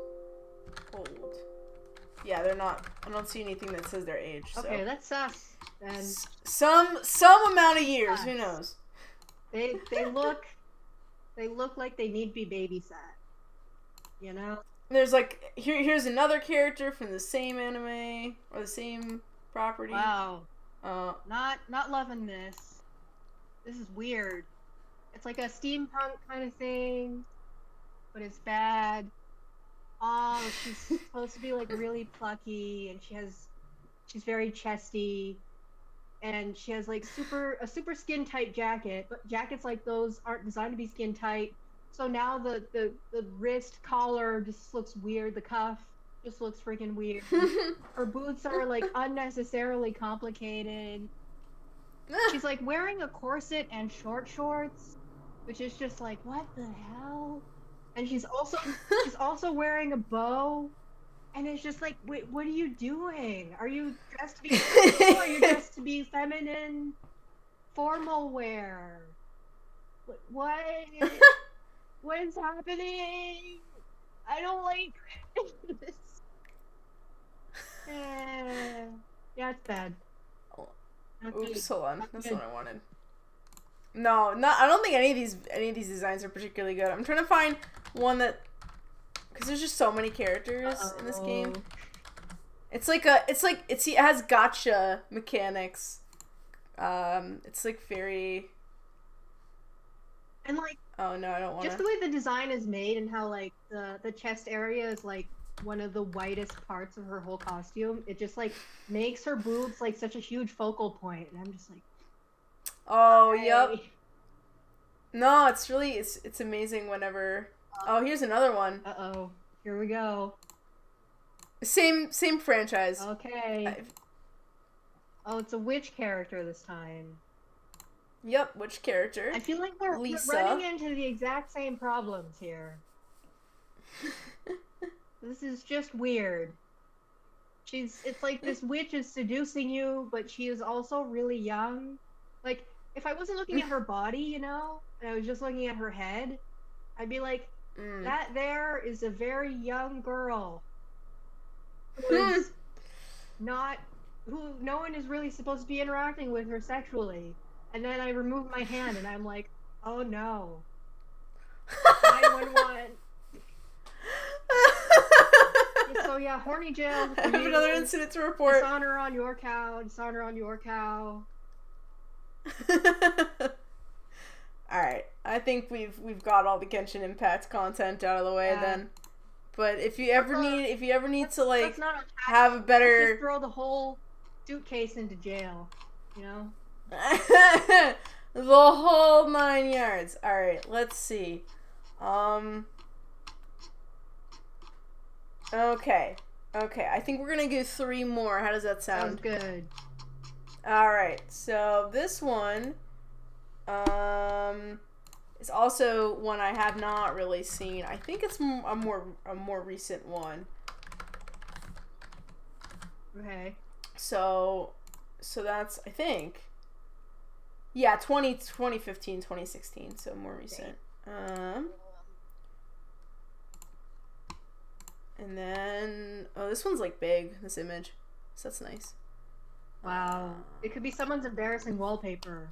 old. Yeah, they're not. I don't see anything that says their age. So. Okay, that's sus. And Some amount of years. Who knows? they look like they need to be babysat. You know? there's like here's another character from the same anime or the same property. Wow. Not loving this. This is weird. It's like a steampunk kind of thing, but it's bad. Oh, she's supposed to be like really plucky, and she's very chesty, and she has like a super skin tight jacket. But jackets like those aren't designed to be skin tight. So now the wrist collar just looks weird. The cuff just looks freaking weird. Her boots are like unnecessarily complicated. She's like wearing a corset and short shorts, which is just like, what the hell? And she's also wearing a bow, and it's just like, wait, what are you doing? Are you dressed to be cool, or are you dressed to be feminine, formal wear? What is happening? I don't like this. Yeah, it's bad. Oops, hold on. That's not what I wanted. No, I don't think any of these designs are particularly good. I'm trying to find one that, because there's just so many characters in this game. It has gacha mechanics. It's like very. And like. Oh no, I don't want to. Just the way the design is made and how like the chest area is like one of the whitest parts of her whole costume. It just like makes her boobs like such a huge focal point, and I'm just like. Oh, yep. No, it's really, it's amazing whenever... Oh, here's another one. Uh-oh. Here we go. Same franchise. Okay. Oh, it's a witch character this time. Yep, witch character. I feel like we're running into the exact same problems here. This is just weird. It's like this witch is seducing you, but she is also really young. Like, if I wasn't looking at her body, you know, and I was just looking at her head, I'd be like, that there is a very young girl who no one is really supposed to be interacting with her sexually. And then I remove my hand and I'm like, oh no. 911. So yeah, horny jail. I have another incident to report. Dishonor on your cow. Dishonor on your cow. Alright, I think we've got all the Genshin Impact content out of the way then. But if you ever need to like have a better, let's just throw the whole suitcase into jail, you know? The whole 9 yards. Alright, let's see. Okay, I think we're gonna do 3 more. How does that sound? Sounds good. Alright, so this one is also one I have not really seen. I think it's a more recent one. Okay. So that's, I think, yeah, 2015, 2016, so more recent. And then, oh, this one's like big, this image, so that's nice. Wow. It could be someone's embarrassing wallpaper.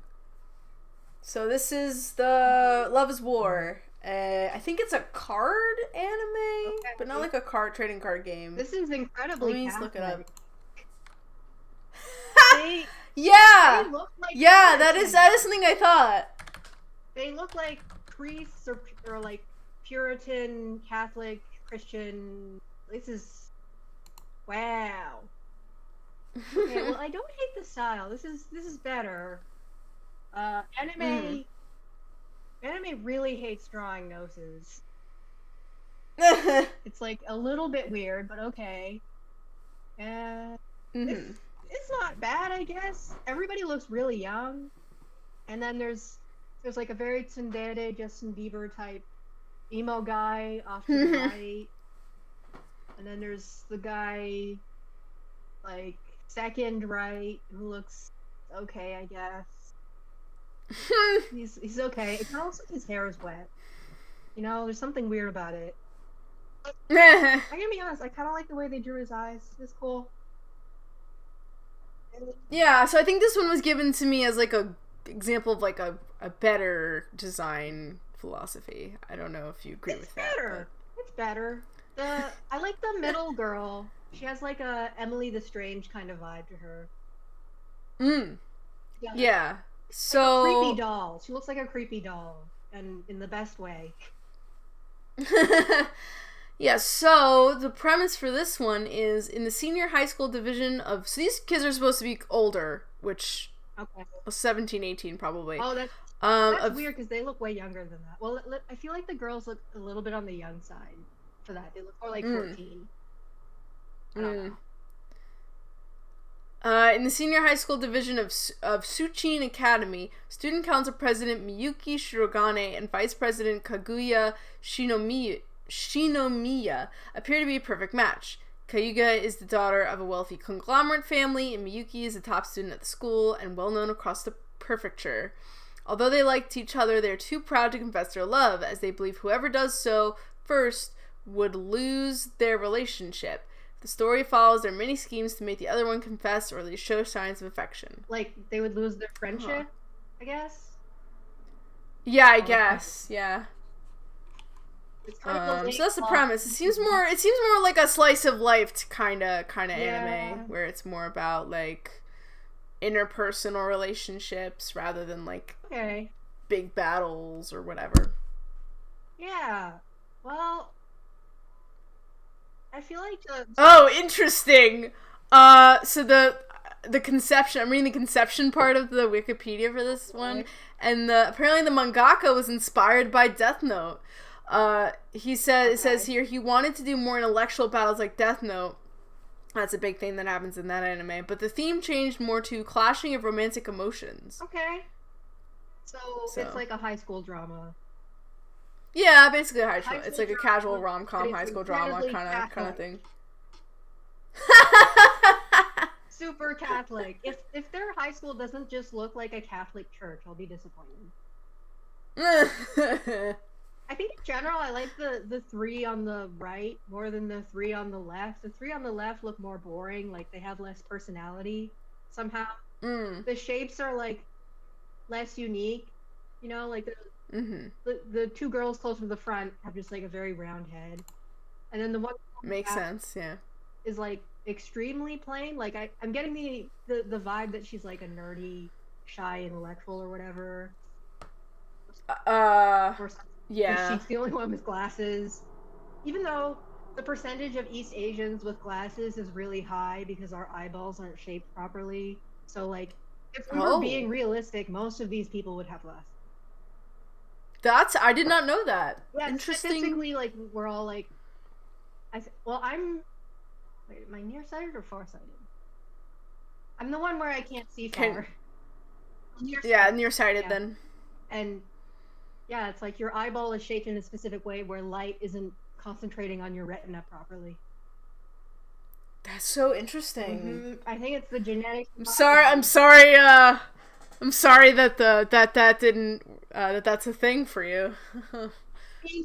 So this is the Love is War. I think it's a card anime, but not like a trading card game. This is incredibly Let me just look it up. They look like that is something I thought. They look like priests or like Puritan, Catholic, Christian. This is wow. Okay, well, I don't hate the style. This is better. Anime really hates drawing noses. It's like a little bit weird, but okay. It's not bad, I guess. Everybody looks really young, and then there's like a very tsundere Justin Bieber type emo guy off to the right, and then there's the guy like second right who looks okay, I guess. He's okay. It's also his hair is wet. You know, there's something weird about it. I'm gonna be honest, I kind of like the way they drew his eyes. It's cool. Yeah, so I think this one was given to me as like a example of like a better design philosophy. I don't know if you agree with that. It's better. I like the middle girl. She has like a Emily the Strange kind of vibe to her. Mm. Yeah, Yeah. like a creepy So doll. She looks like a creepy doll, and in the best way. yeah, so the premise for this one is in the senior high school division of, so these kids are supposed to be older, which Okay. 17, 18 probably. Oh, that's Of weird because they look way younger than that. Well, I feel like the girls look a little bit on the young side for that. They look more like mm, 14. I don't mm. know. In the senior high school division of Suchin Academy, student council president Miyuki Shirogane and vice president Kaguya Shinomiya appear to be a perfect match. Kayuga is the daughter of a wealthy conglomerate family, and Miyuki is a top student at the school and well known across the prefecture. Although they liked each other, they are too proud to confess their love, as they believe whoever does so first would lose their relationship. The story follows their many schemes to make the other one confess or at least show signs of affection. Like they would lose their Huh. friendship, I guess. Yeah, I Oh, guess. Yeah. it's kind of So that's the premise. It seems more like a slice of life kind of Yeah. anime where it's more about like interpersonal relationships rather than like Okay. big battles or whatever. Yeah. Well, I feel like Oh, interesting. So the conception. I'm reading the conception part of the Wikipedia for this one, and apparently the mangaka was inspired by Death Note. He said it says here he wanted to do more intellectual battles like Death Note. That's a big thing that happens in that anime. But the theme changed more to clashing of romantic emotions. Okay. So it's like a high school drama. Yeah, basically high school. High It's school like a drama, casual rom but com, it's high school drama incredibly kind of Catholic. thing. Super Catholic. If their high school doesn't just look like a Catholic church, I'll be disappointed. I think in general I like the three on the right more than the three on the left. The three on the left look more boring, like they have less personality somehow. The shapes are like less unique, you know, like the two girls close to the front have just like a very round head, and then the one Makes sense, yeah. is like extremely plain. Like I'm getting the vibe that she's like a nerdy, shy intellectual or whatever. Or something. Yeah. She's the only one with glasses. Even though the percentage of East Asians with glasses is really high because our eyeballs aren't shaped properly. So like if we were being realistic, most of these people would have glasses. I did not know that. Yeah, interesting. Statistically, like we're all like I'm wait, am I nearsighted or farsighted? I'm the one where I can't see far. Nearsighted yeah. then. And yeah, it's like your eyeball is shaped in a specific way where light isn't concentrating on your retina properly. That's so interesting. I think it's the genetics. I'm sorry that that didn't that's a thing for you.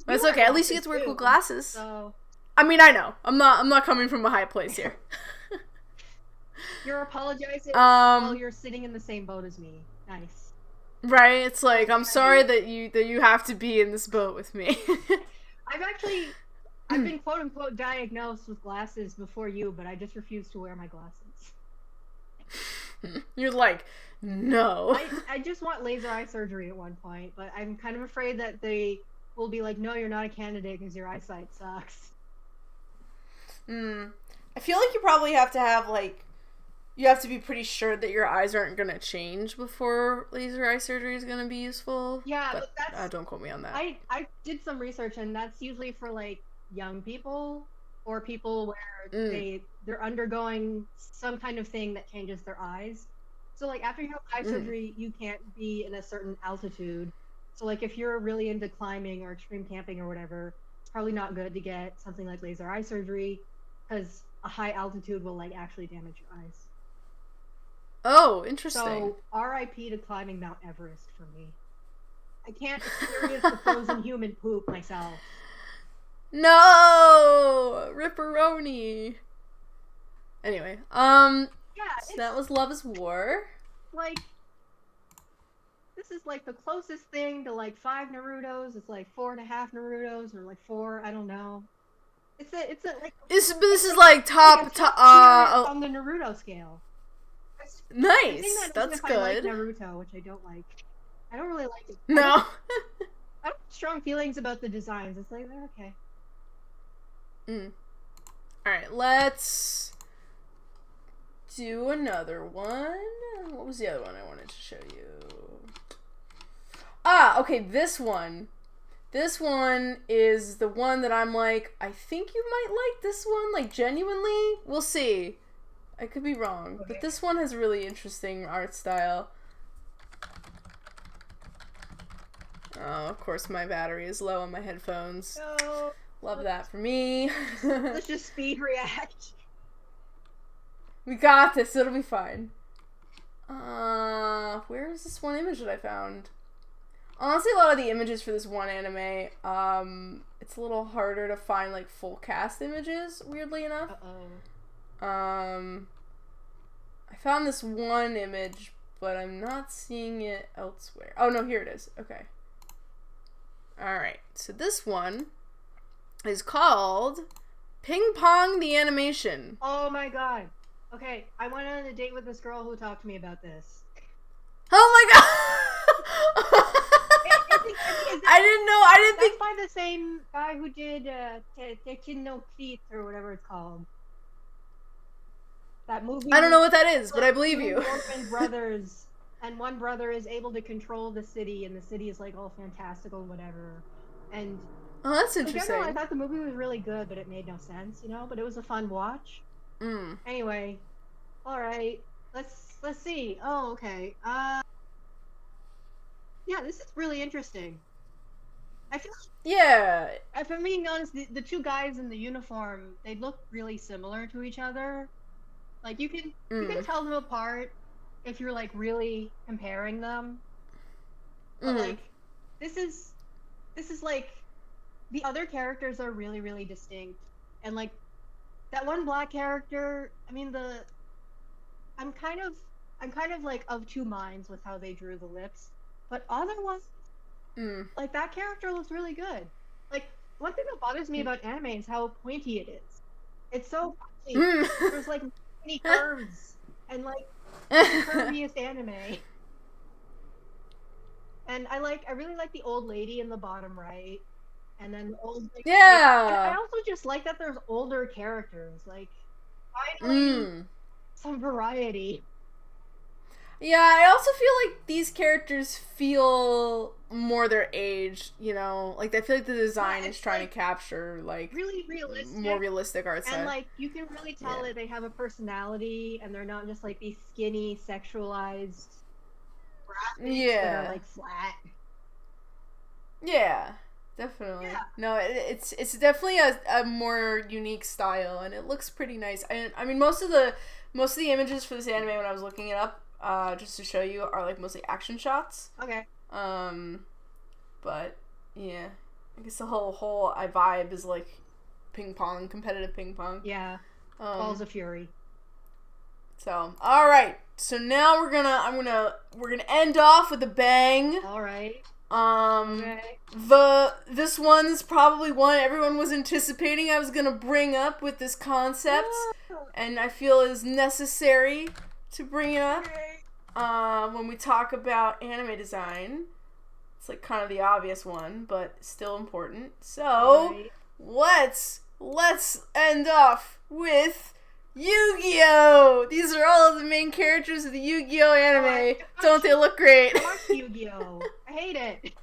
That's okay. At least you get to wear cool glasses. So I mean, I know. I'm not coming from a high place here. You're apologizing while you're sitting in the same boat as me. Nice. Right? It's like I'm sorry that you have to be in this boat with me. I've been quote unquote diagnosed with glasses before you, but I just refuse to wear my glasses. You're like, no. I just want laser eye surgery at one point, but I'm kind of afraid that they will be like, no, you're not a candidate because your eyesight sucks. I feel like you probably have to have you have to be pretty sure that your eyes aren't gonna change before laser eye surgery is gonna be useful. Yeah, but that's don't quote me on that. I did some research, and that's usually for like young people or people where they're undergoing some kind of thing that changes their eyes. So like after you have eye surgery, you can't be in a certain altitude. So like if you're really into climbing or extreme camping or whatever, it's probably not good to get something like laser eye surgery because a high altitude will like actually damage your eyes. Oh, interesting. So R.I.P. to climbing Mount Everest for me. I can't experience the frozen human poop myself. No, Ripperoni. Anyway, yeah, so that was Love is War. Like, this is like the closest thing to like 5 Narutos. It's like 4.5 Narutos or like 4. I don't know. It's a like This is like like a top top oh, tier on the Naruto scale. I'm saying nice. that as That's if I like good. Naruto, which I don't like. I don't really like it. No. I don't have strong feelings about the designs. It's like they're okay. All right, let's do another one. What was the other one I wanted to show you? Ah, okay, this one. This one is the one that I'm like, I think you might like this one, like genuinely. We'll see. I could be wrong, but this one has a really interesting art style. Oh, of course my battery is low on my headphones. So Love that for me. let's just speed react. We got this. It'll be fine. Where is this one image that I found? Honestly, a lot of the images for this one anime, it's a little harder to find like full cast images, weirdly enough. I found this one image, but I'm not seeing it elsewhere. Oh no, here it is. Okay. Alright, so this one is called Ping Pong the Animation. Oh my god. Okay, I went on a date with this girl who talked to me about this. Oh my god! I didn't know. I didn't That's think. by the same guy who did Tekken no Feet or whatever it's called. That movie. I don't know what that is, It's but like I believe two you. orphan brothers, and one brother is able to control the city, and the city is like all fantastical, whatever. And Oh, that's in general, I interesting. thought the movie was really good, but it made no sense, you know. But it was a fun watch. Anyway, all right, let's see. Oh, okay. Yeah, this is really interesting. I feel Yeah. if I'm being honest, the two guys in the uniform, they look really similar to each other. Like you can tell them apart if you're like really comparing them. But like this is like the other characters are really really distinct. And like that one black character, I mean I'm kind of like of two minds with how they drew the lips. But otherwise like that character looks really good. Like one thing that bothers me about anime is how pointy it is. It's so pointy. There's like many curves and like the curviest anime. And I really like the old lady in the bottom right. And then the old like, Yeah. I also just like that there's older characters. Like finally some variety. Yeah, I also feel like these characters feel more their age, you know? Like, I feel like the design is trying to capture, like, really realistic. more realistic art style. And, like, you can really tell that they have a personality and they're not just, like, these skinny, sexualized graphics that are, like, flat. Yeah, definitely. Yeah. No, it's definitely a more unique style, and it looks pretty nice. I mean, most of the images for this anime, when I was looking it up, just to show you, are like mostly action shots. Okay. But yeah, I guess the whole vibe is like ping pong, competitive ping pong. Yeah. Balls of Fury. So all right, so now we're gonna end off with a bang. All right. Okay. This one's probably one everyone was anticipating I was gonna bring up with this concept, and I feel is necessary to bring it up. When we talk about anime design. It's like kind of the obvious one, but still important. So let's end off with Yu-Gi-Oh! These are all of the main characters of the Yu-Gi-Oh anime. Don't they look great? Fuck Yu-Gi-Oh! I hate it.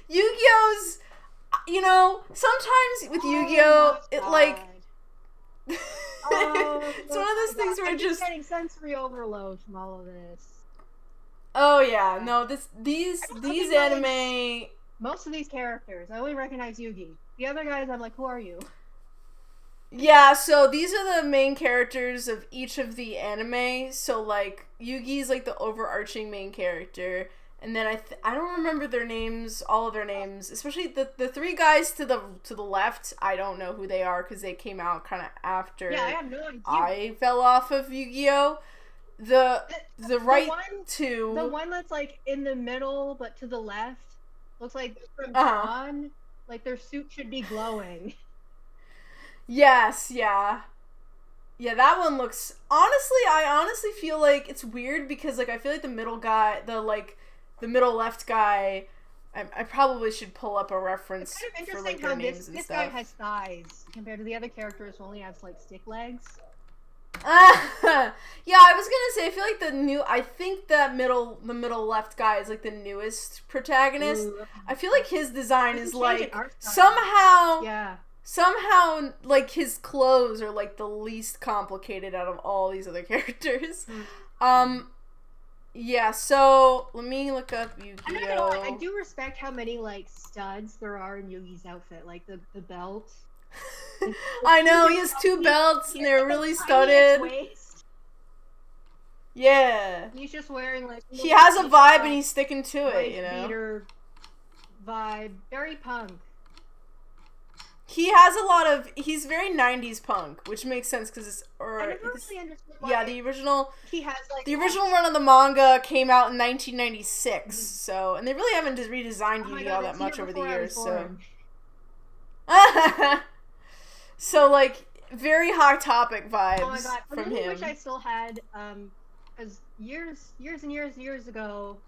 Yu-Gi-Oh's, you know, sometimes with Yu-Gi-Oh, it like it's one of those things where I'm it just getting sensory overload from all of this. Oh yeah, no, these anime. Most of these characters, I only recognize Yugi. The other guys, I'm like, who are you? Yeah, so these are the main characters of each of the anime. So like Yugi's like the overarching main character, and then I don't remember their names, all of their names, especially the three guys to the left. I don't know who they are because they came out kind of after. Yeah, I have no idea. I fell off of Yu-Gi-Oh. The right two. The one that's like in the middle but to the left looks like from John. Like their suit should be glowing. Yes, yeah. Yeah, that one looks... I honestly feel like it's weird because, like, I feel like the middle guy, the middle left guy, I probably should pull up a reference It's kind of for, interesting like, their how names and this stuff. guy has thighs compared to the other characters who only has like stick legs. Yeah, I was gonna say, I feel like I think that the middle left guy is, like, the newest protagonist. Ooh. I feel like his design There's is, a change in like, art style. somehow... Yeah. like, his clothes are, like, the least complicated out of all these other characters. Yeah, so, let me look up I don't know, I Yu-Gi-Oh! do respect how many, like, studs there are in Yugi's outfit. Like, the belt. I know, he has two belts, and they're really studded. Waist. Yeah. He's just wearing, like... He has a vibe, and he's sticking to it, you know? Beater vibe. Very punk. He has a lot of... He's very 90s punk, which makes sense, because it's... I never really understood why Yeah, the original he has, like... The original run of the manga came out in 1996, so... And they really haven't redesigned Yu-Gi-Oh! That much over the years, so... So, like, very Hot Topic vibes Oh my god, I from really him. wish I still had, because years and years ago,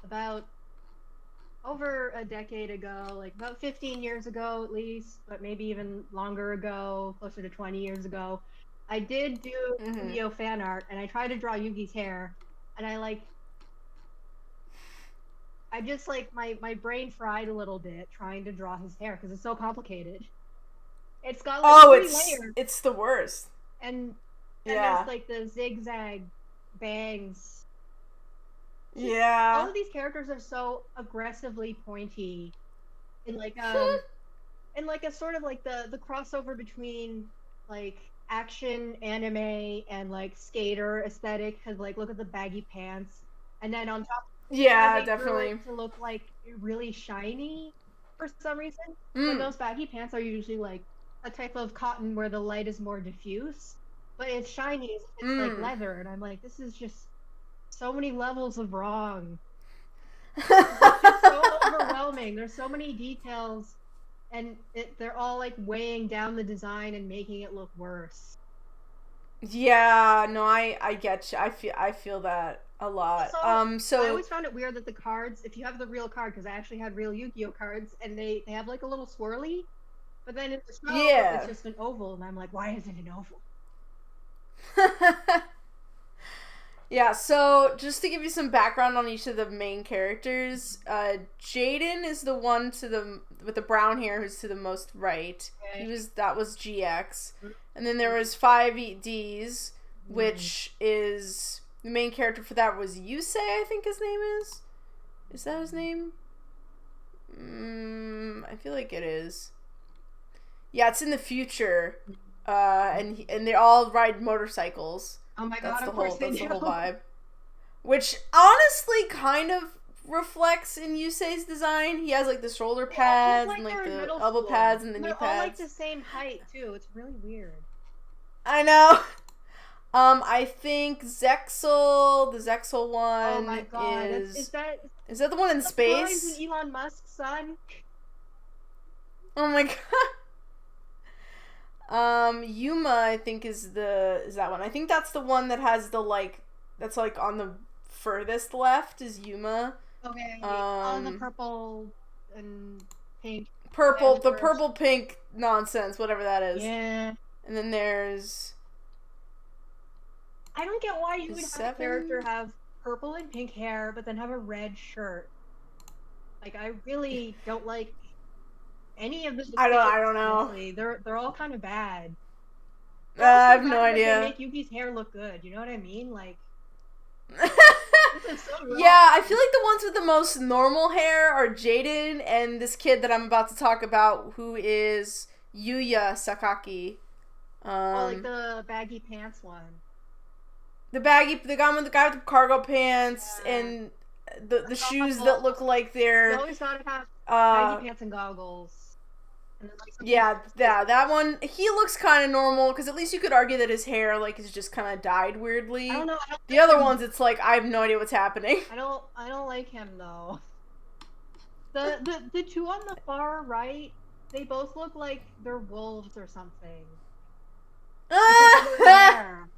about over a decade ago, like about 15 years ago at least, but maybe even longer ago, closer to 20 years ago, I did do Yu-Gi-Oh! Fan art, and I tried to draw Yugi's hair, and I just, like, my brain fried a little bit trying to draw his hair, because it's so complicated. It's got, like, three layers. It's the worst. And yeah. there's, like, the zigzag bangs. Yeah. All of these characters are so aggressively pointy. In, like, in, like, a sort of, like, the crossover between, like, action, anime, and, like, skater aesthetic. Because, like, look at the baggy pants. And then on top yeah, definitely. to look, like, really shiny for some reason. But those baggy pants are usually, like, a type of cotton where the light is more diffuse, but it's shiny, it's like leather, and I'm like, this is just so many levels of wrong. It's so overwhelming. There's so many details, and they're all, like, weighing down the design and making it look worse. Yeah, no, I get you. I feel that a lot. So I always found it weird that the cards, if you have the real card, because I actually had real Yu-Gi-Oh cards, and they have, like, a little swirly. But then in the show, it's just an oval, and I'm like, why is it an oval? Yeah, so just to give you some background on each of the main characters, Jaden is the one with the brown hair who's to the most right. Okay. That was GX. And then there was 5Ds, which is the main character for that was Yusei, I think his name is. Is that his name? I feel like it is. Yeah, it's in the future, and they all ride motorcycles. Oh my god, of course they do. That's the whole vibe. Which honestly kind of reflects in Yusei's design. He has, like, the shoulder pads, like, and, like, the elbow elbow pads and the knee they're pads. all, like, the same height too. It's really weird. I know. I think the Zexal one oh my god, is that the one in space? Is Elon Musk's son? Oh my god. Yuma, I think, is that one. I think that's the one that has that's, like, on the furthest left is Yuma. Okay, all the purple and pink. The purple-pink nonsense, whatever that is. Yeah. And then there's... I don't get why you would have a character have purple and pink hair, but then have a red shirt. Like, I really don't like any of this. I don't know. Honestly. They're all kind of bad. I have no idea. They make Yuki's hair look good. You know what I mean? Like, this is so wrong. Yeah, I feel like the ones with the most normal hair are Jaden and this kid that I'm about to talk about, who is Yuya Sakaki. Like the baggy pants one. The guy with the cargo pants and the shoes that look like they're. You always gotta have baggy pants and goggles. And then, like, that one. He looks kind of normal because at least you could argue that his hair, like, is just kind of dyed weirdly. I don't know. The other ones, it's like I have no idea what's happening. I don't like him though. The two on the far right, they both look like they're wolves or something. Because of their hair.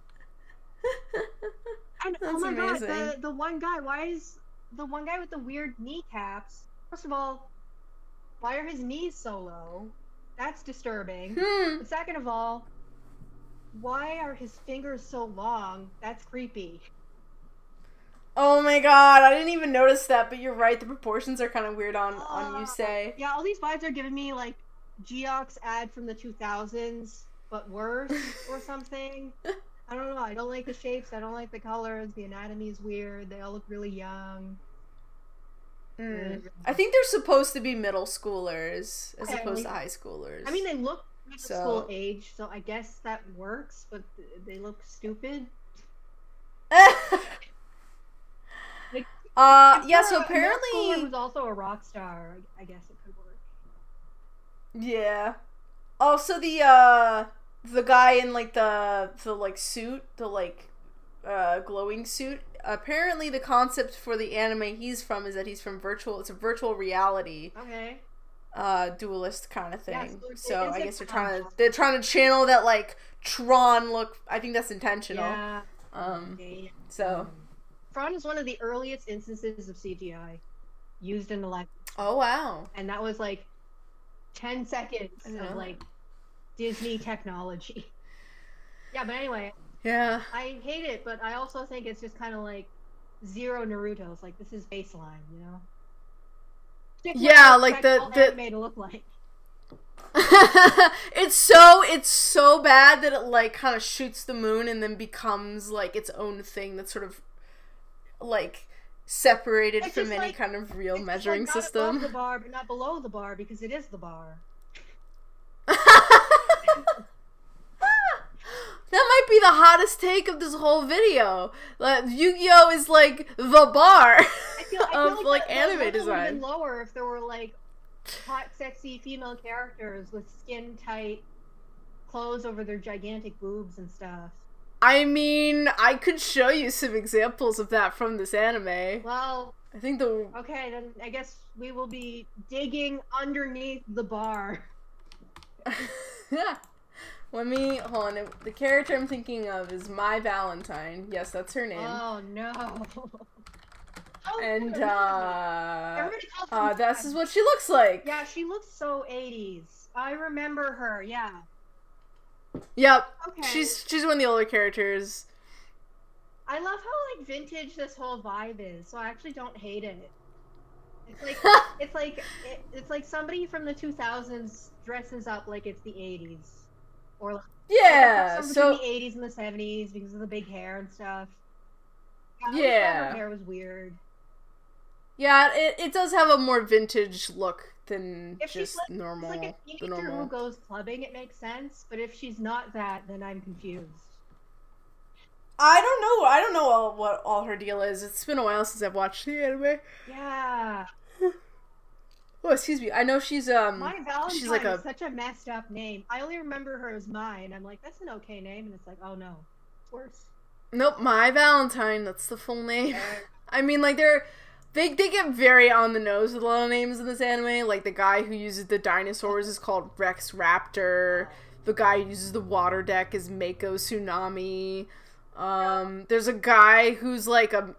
And That's oh my amazing. god, the one guy, why is the one guy with the weird kneecaps? First of all, why are his knees so low? That's disturbing. But second of all, why are his fingers so long? That's creepy. Oh my god, I didn't even notice that, but you're right, the proportions are kind of weird on Yusei. Yeah, all these vibes are giving me like Geox ad from the 2000s, but worse or something. I don't know. I don't like the shapes. I don't like the colors. The anatomy is weird. They all look really young. I think they're supposed to be middle schoolers as opposed to high schoolers. I mean, they look middle school age, so I guess that works, but they look stupid. Yeah, so apparently... who's also a rock star, I guess it could work. Yeah. Also, the guy in, like, the like, suit, the, like, glowing suit, apparently the concept for the anime he's from is that he's from it's a virtual reality. Okay. Duelist kind of thing. Yeah, so I guess they're trying to channel that, like, Tron look. I think that's intentional. Yeah. So... Tron is one of the earliest instances of CGI used in the live. Oh, wow. And that was like 10 seconds of like Disney technology. Yeah, but anyway. Yeah. I hate it, but I also think it's just kind of like Zero Naruto's. Like, this is baseline, you know? Yeah, like the anime to look like. it's so bad that it like kind of shoots the moon and then becomes like its own thing that's sort of like separated it's from any like, kind of real it's measuring like not system. above the bar, but not below the bar because it is the bar. That might be the hottest take of this whole video. Like, Yu-Gi-Oh is like the bar I feel of like that anime level design. would have been lower if there were like hot, sexy female characters with skin-tight clothes over their gigantic boobs and stuff. I mean, I could show you some examples of that from this anime. Well, I think okay, then I guess we will be digging underneath the bar. Let me hold on. The character I'm thinking of is My Valentine. Yes, that's her name. Oh no. And Everybody this is what she looks like. Yeah, she looks so 80s. I remember her. Yeah. Yep. Okay. She's one of the older characters. I love how like vintage this whole vibe is, so I actually don't hate it. It's like it's like somebody from the 2000s dresses up like it's the 80s, or like, yeah, like so the 80s and the 70s because of the big hair and stuff. Yeah, her hair was weird. Yeah, it does have a more vintage look than if just she's normal. Like a teenager who goes clubbing, it makes sense. But if she's not that, then I'm confused. I don't know what all her deal is. It's been a while since I've watched the anime. Yeah. Oh, excuse me. I know she's My Valentine she's like is such a messed up name. I only remember her as Mine. I'm like, that's an okay name, and it's like, oh no, it's worse. Nope, My Valentine. That's the full name. I mean, like they get very on the nose with a lot of names in this anime. Like the guy who uses the dinosaurs is called Rex Raptor. The guy who uses the water deck is Mako Tsunami. There's a guy who's like a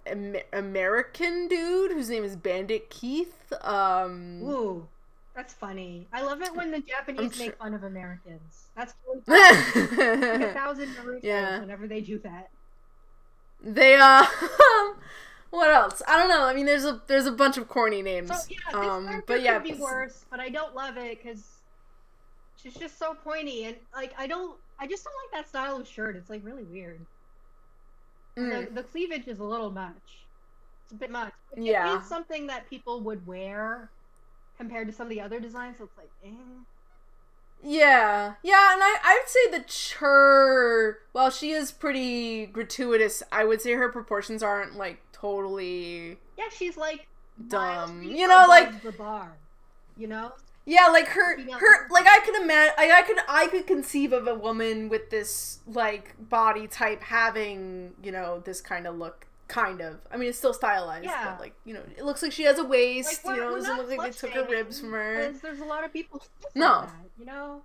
American dude whose name is Bandit Keith. Ooh, that's funny. I love it when the Japanese make fun of Americans. That's really funny. Like 1,000 Narutos whenever they do that. They what else? I don't know. I mean, there's a bunch of corny names. So, yeah, this could be worse, but I don't love it because she's just so pointy, and like I just don't like that style of shirt. It's like really weird. The cleavage is a little much. It's a bit much. Yeah. It's something that people would wear compared to some of the other designs, so it's like, eh. Yeah, and I'd say that while she is pretty gratuitous, I would say her proportions aren't, like, totally... Yeah, she's, like, dumb. You know, like... the bar, you know? Yeah, like, her like, I could imagine, I could conceive of a woman with this, like, body type having, you know, this kind of look kind of. I mean, it's still stylized, Yeah. but like, you know, it looks like she has a waist. Like, you know, it we're doesn't not look like they took her ribs from her. because there's a lot of people who just No. like that, you know.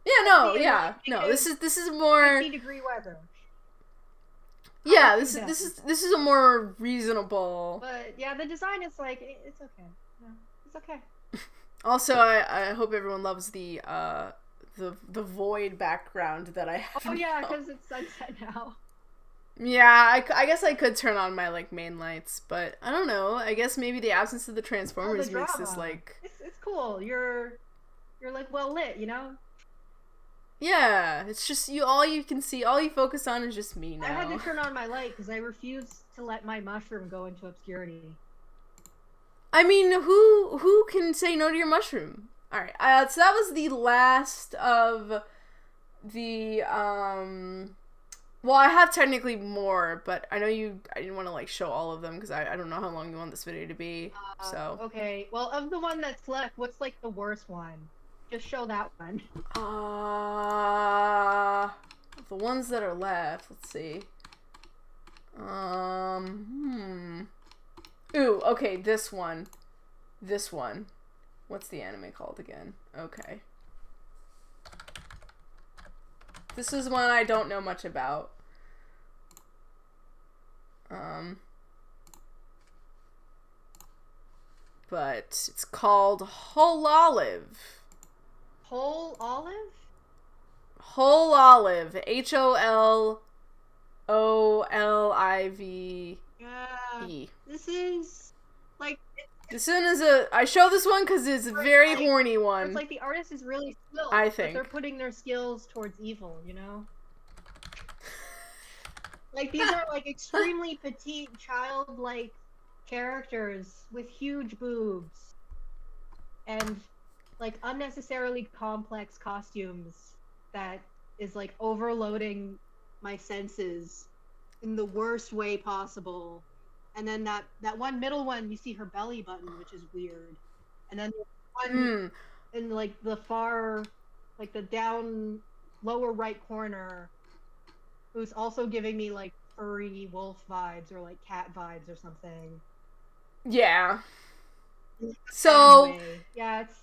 Yeah, no, See, yeah, like, no. because This is more. 50-degree weather. Yeah, Calm this down. is a more reasonable. But yeah, the design is like it's okay. Yeah, it's okay. Also, I hope everyone loves the void background that I have. Oh yeah, now. because it's sunset now. Yeah, I guess I could turn on my like main lights, but I don't know. I guess maybe the absence of the Transformers Oh, the makes this drama. like It's cool. You're like well lit, you know. yeah. It's just all you can see, all you focus on is just me now. I had to turn on my light because I refused to let my mushroom go into obscurity. I mean, who can say no to your mushroom? All right, so that was the last of the Well, I have technically more, but I know I didn't want to like show all of them because I don't know how long you want this video to be. So Okay, well, of the one that's left, what's like the worst one? Just show that one. the ones that are left. Let's see. Ooh, okay, this one. This one. What's the anime called again? Okay. This is one I don't know much about. But it's called Whole Olive. Whole Olive? Whole Olive. HOLOLIVE. Yeah. This is like As soon as I show this one because it's a very horny one. it's like the artist is really skilled, I but think. they're putting their skills towards evil, you know? Like these are like extremely petite, childlike characters with huge boobs and like unnecessarily complex costumes that is like overloading my senses in the worst way possible. And then that one middle one, you see her belly button, which is weird. And then the one in like the far, like the down lower right corner, who's also giving me like furry wolf vibes or like cat vibes or something. Yeah. So, yeah, it's.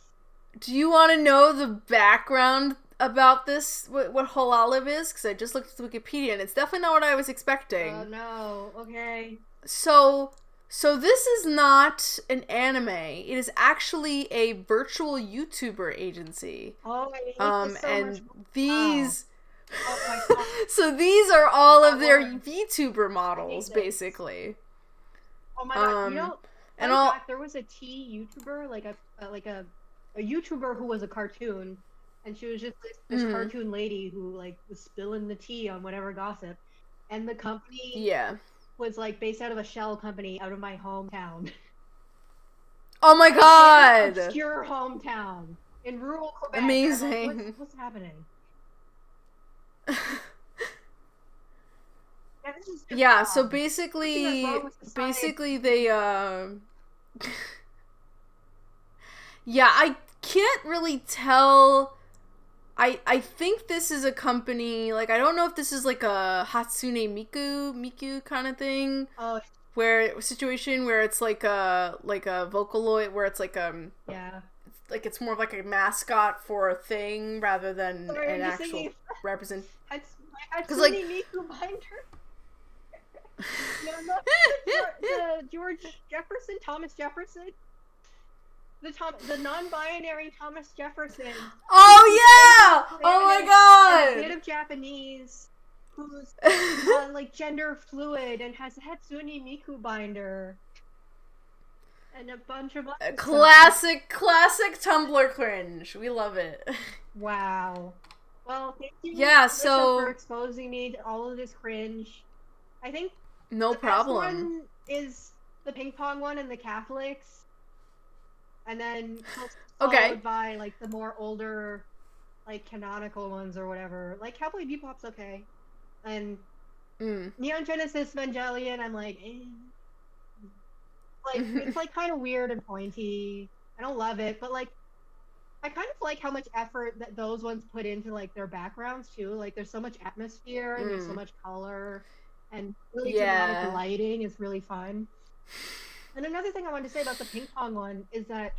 Do you want to know the background about this? What Whole Olive is? Because I just looked at Wikipedia and it's definitely not what I was expecting. Oh no. Okay. So this is not an anime. It is actually a virtual YouTuber agency. Oh, I hate this so and much. these. Wow. Oh my God. So these are all of their VTuber models, this. basically. Oh my God. You know, and there was a YouTuber, like a YouTuber who was a cartoon, and she was just this cartoon lady who like was spilling the tea on whatever gossip, and the company was like based out of a shell company out of my hometown. Oh my God! Obscure hometown in rural Quebec. Amazing. Like, what's happening? Yeah, so basically they yeah, I can't really tell. I think this is a company, like I don't know if this is like a Hatsune Miku kind of thing. Oh, where situation where it's like a Vocaloid where it's like it's more of like a mascot for a thing rather than an actual represent. Hatsune like Miku binder. No, the George Jefferson, Thomas Jefferson. The non-binary Thomas Jefferson. Oh yeah! Oh my God! A bit of Japanese, who's like gender fluid and has a Hatsune Miku binder, and a bunch of other classic Tumblr cringe. We love it. Wow. Well, thank you. So for exposing me to all of this cringe. I think no problem. Best one is the ping pong one and the Catholics. And then followed by like the more older, like canonical ones or whatever. Like Cowboy Bebop's okay, and Neon Genesis Evangelion, I'm like, like it's like kind of weird and pointy. I don't love it, but like I kind of like how much effort that those ones put into like their backgrounds too. Like there's so much atmosphere and there's so much color, and really dramatic Yeah. lighting is really fun. And another thing I wanted to say about the ping pong one is that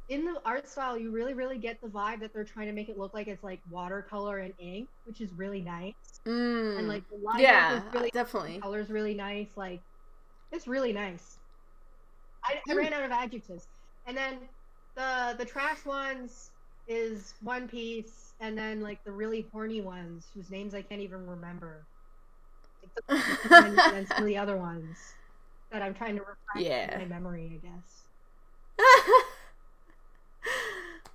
in the art style, you really, really get the vibe that they're trying to make it look like it's like watercolor and ink, which is really nice. And like the lighting is Yeah, really, the definitely. color's really nice. Like it's really nice. I Hmm. ran out of adjectives. And then the trash ones is One Piece, and then like the really horny ones whose names I can't even remember. Like, and then some of the other ones that I'm trying to refresh Yeah. my memory, I guess.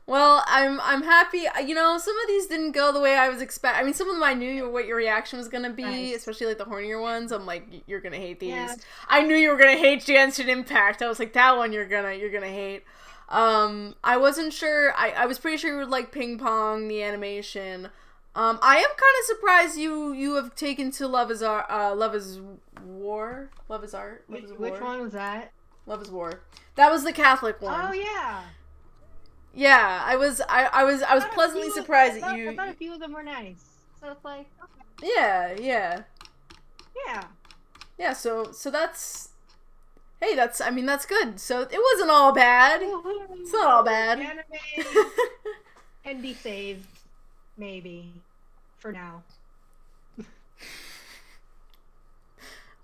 Well, I'm happy. You know, some of these didn't go the way I was expect. I mean, some of them I knew what your reaction was gonna be, Nice. especially like the hornier ones. I'm like, you're gonna hate these. Yeah. I knew you were gonna hate Genshin Impact. I was like, that one you're gonna hate. I wasn't sure. I was pretty sure you would like Ping Pong, the animation. I am kind of surprised you have taken to Love is Art, Love is War, Love is Art, Love is War. Which one was that? Love is War. That was the Catholic one. Oh yeah. Yeah, I was pleasantly surprised that I thought a few of them were nice. So it's like, okay. Yeah. Yeah, so that's hey, that's good. So it wasn't all bad. It's not all bad. Anime can be saved, maybe, for now.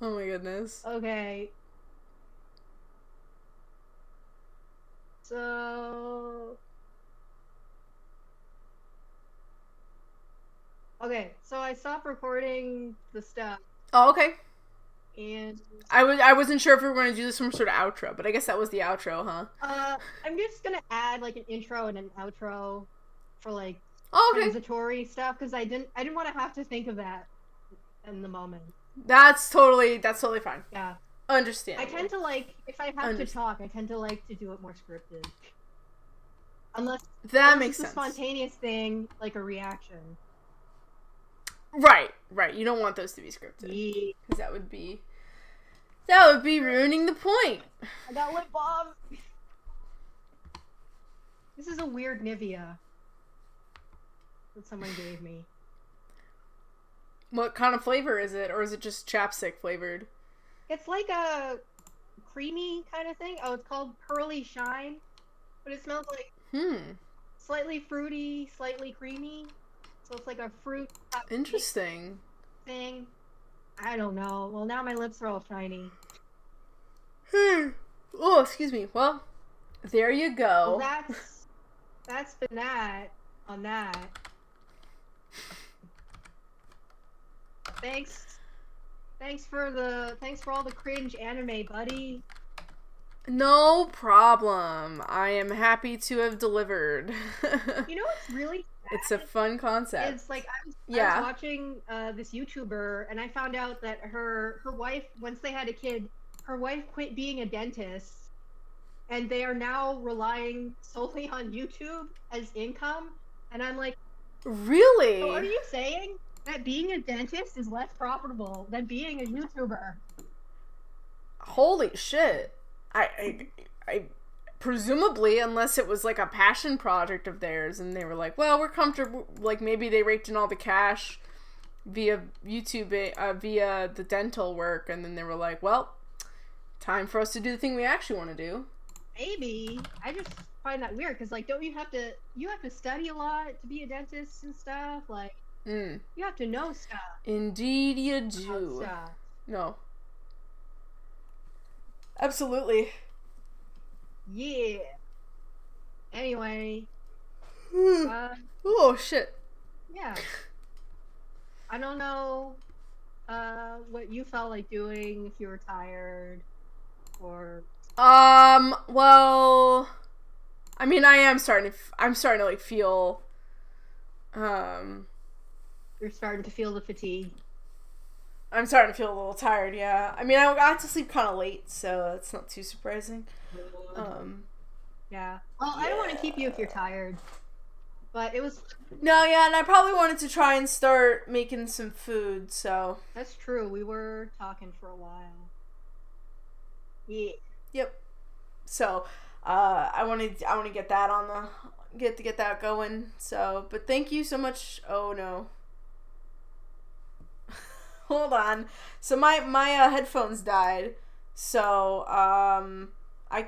Oh my goodness. Okay. So I stopped recording the stuff, Oh, okay. and I wasn't sure if we were going to do this some sort of outro, but I guess that was the outro, huh? I'm just gonna add like an intro and an outro for like Oh, okay. transitory stuff because I didn't want to have to think of that in the moment. That's totally fine. Yeah. Understand. I tend to like, if I have to talk, I tend to like to do it more scripted. Unless makes it's a sense. spontaneous thing, like a reaction. Right. You don't want those to be scripted. Yeah. Because that would be ruining the point. I got lip balm. This is a weird Nivea that someone gave me. What kind of flavor is it? Or is it just chapstick flavored? It's like a creamy kind of thing. Oh, it's called Pearly Shine. But it smells like slightly fruity, slightly creamy. So it's like a fruit. Interesting. Thing. I don't know. Well, now my lips are all shiny. Oh, excuse me. Well, there you go. Well, that's been that on that. Thanks for all the cringe anime, buddy. No problem. I am happy to have delivered. You know what's really sad? It's a fun concept. It's like I was watching this YouTuber, and I found out that her wife, once they had a kid, her wife quit being a dentist, and they are now relying solely on YouTube as income. And I'm like, really? so are you saying that being a dentist is less profitable than being a YouTuber? Holy shit. I presumably, unless it was like a passion project of theirs and they were like, well, we're comfortable, like maybe they raked in all the cash via YouTube, via the dental work, and then they were like, well, time for us to do the thing we actually want to do. Maybe. I just find that weird because, like, don't you have to study a lot to be a dentist and stuff? Like, you have to know stuff. Indeed you do. No. Absolutely. Yeah. Anyway. Oh, shit. Yeah. I don't know what you felt like doing if you were tired or... well... I mean, I'm starting to, like, feel... You're starting to feel the fatigue. I'm starting to feel a little tired, yeah. I mean, I got to sleep kind of late, so it's not too surprising. Yeah. Well, I don't want to keep you if you're tired. But it was... No, yeah, and I probably wanted to try and start making some food, so... That's true. We were talking for a while. Yeah. Yep. So, I want to get that on the... Get that going, so... But thank you so much... Oh, no. Hold on. So my headphones died. So I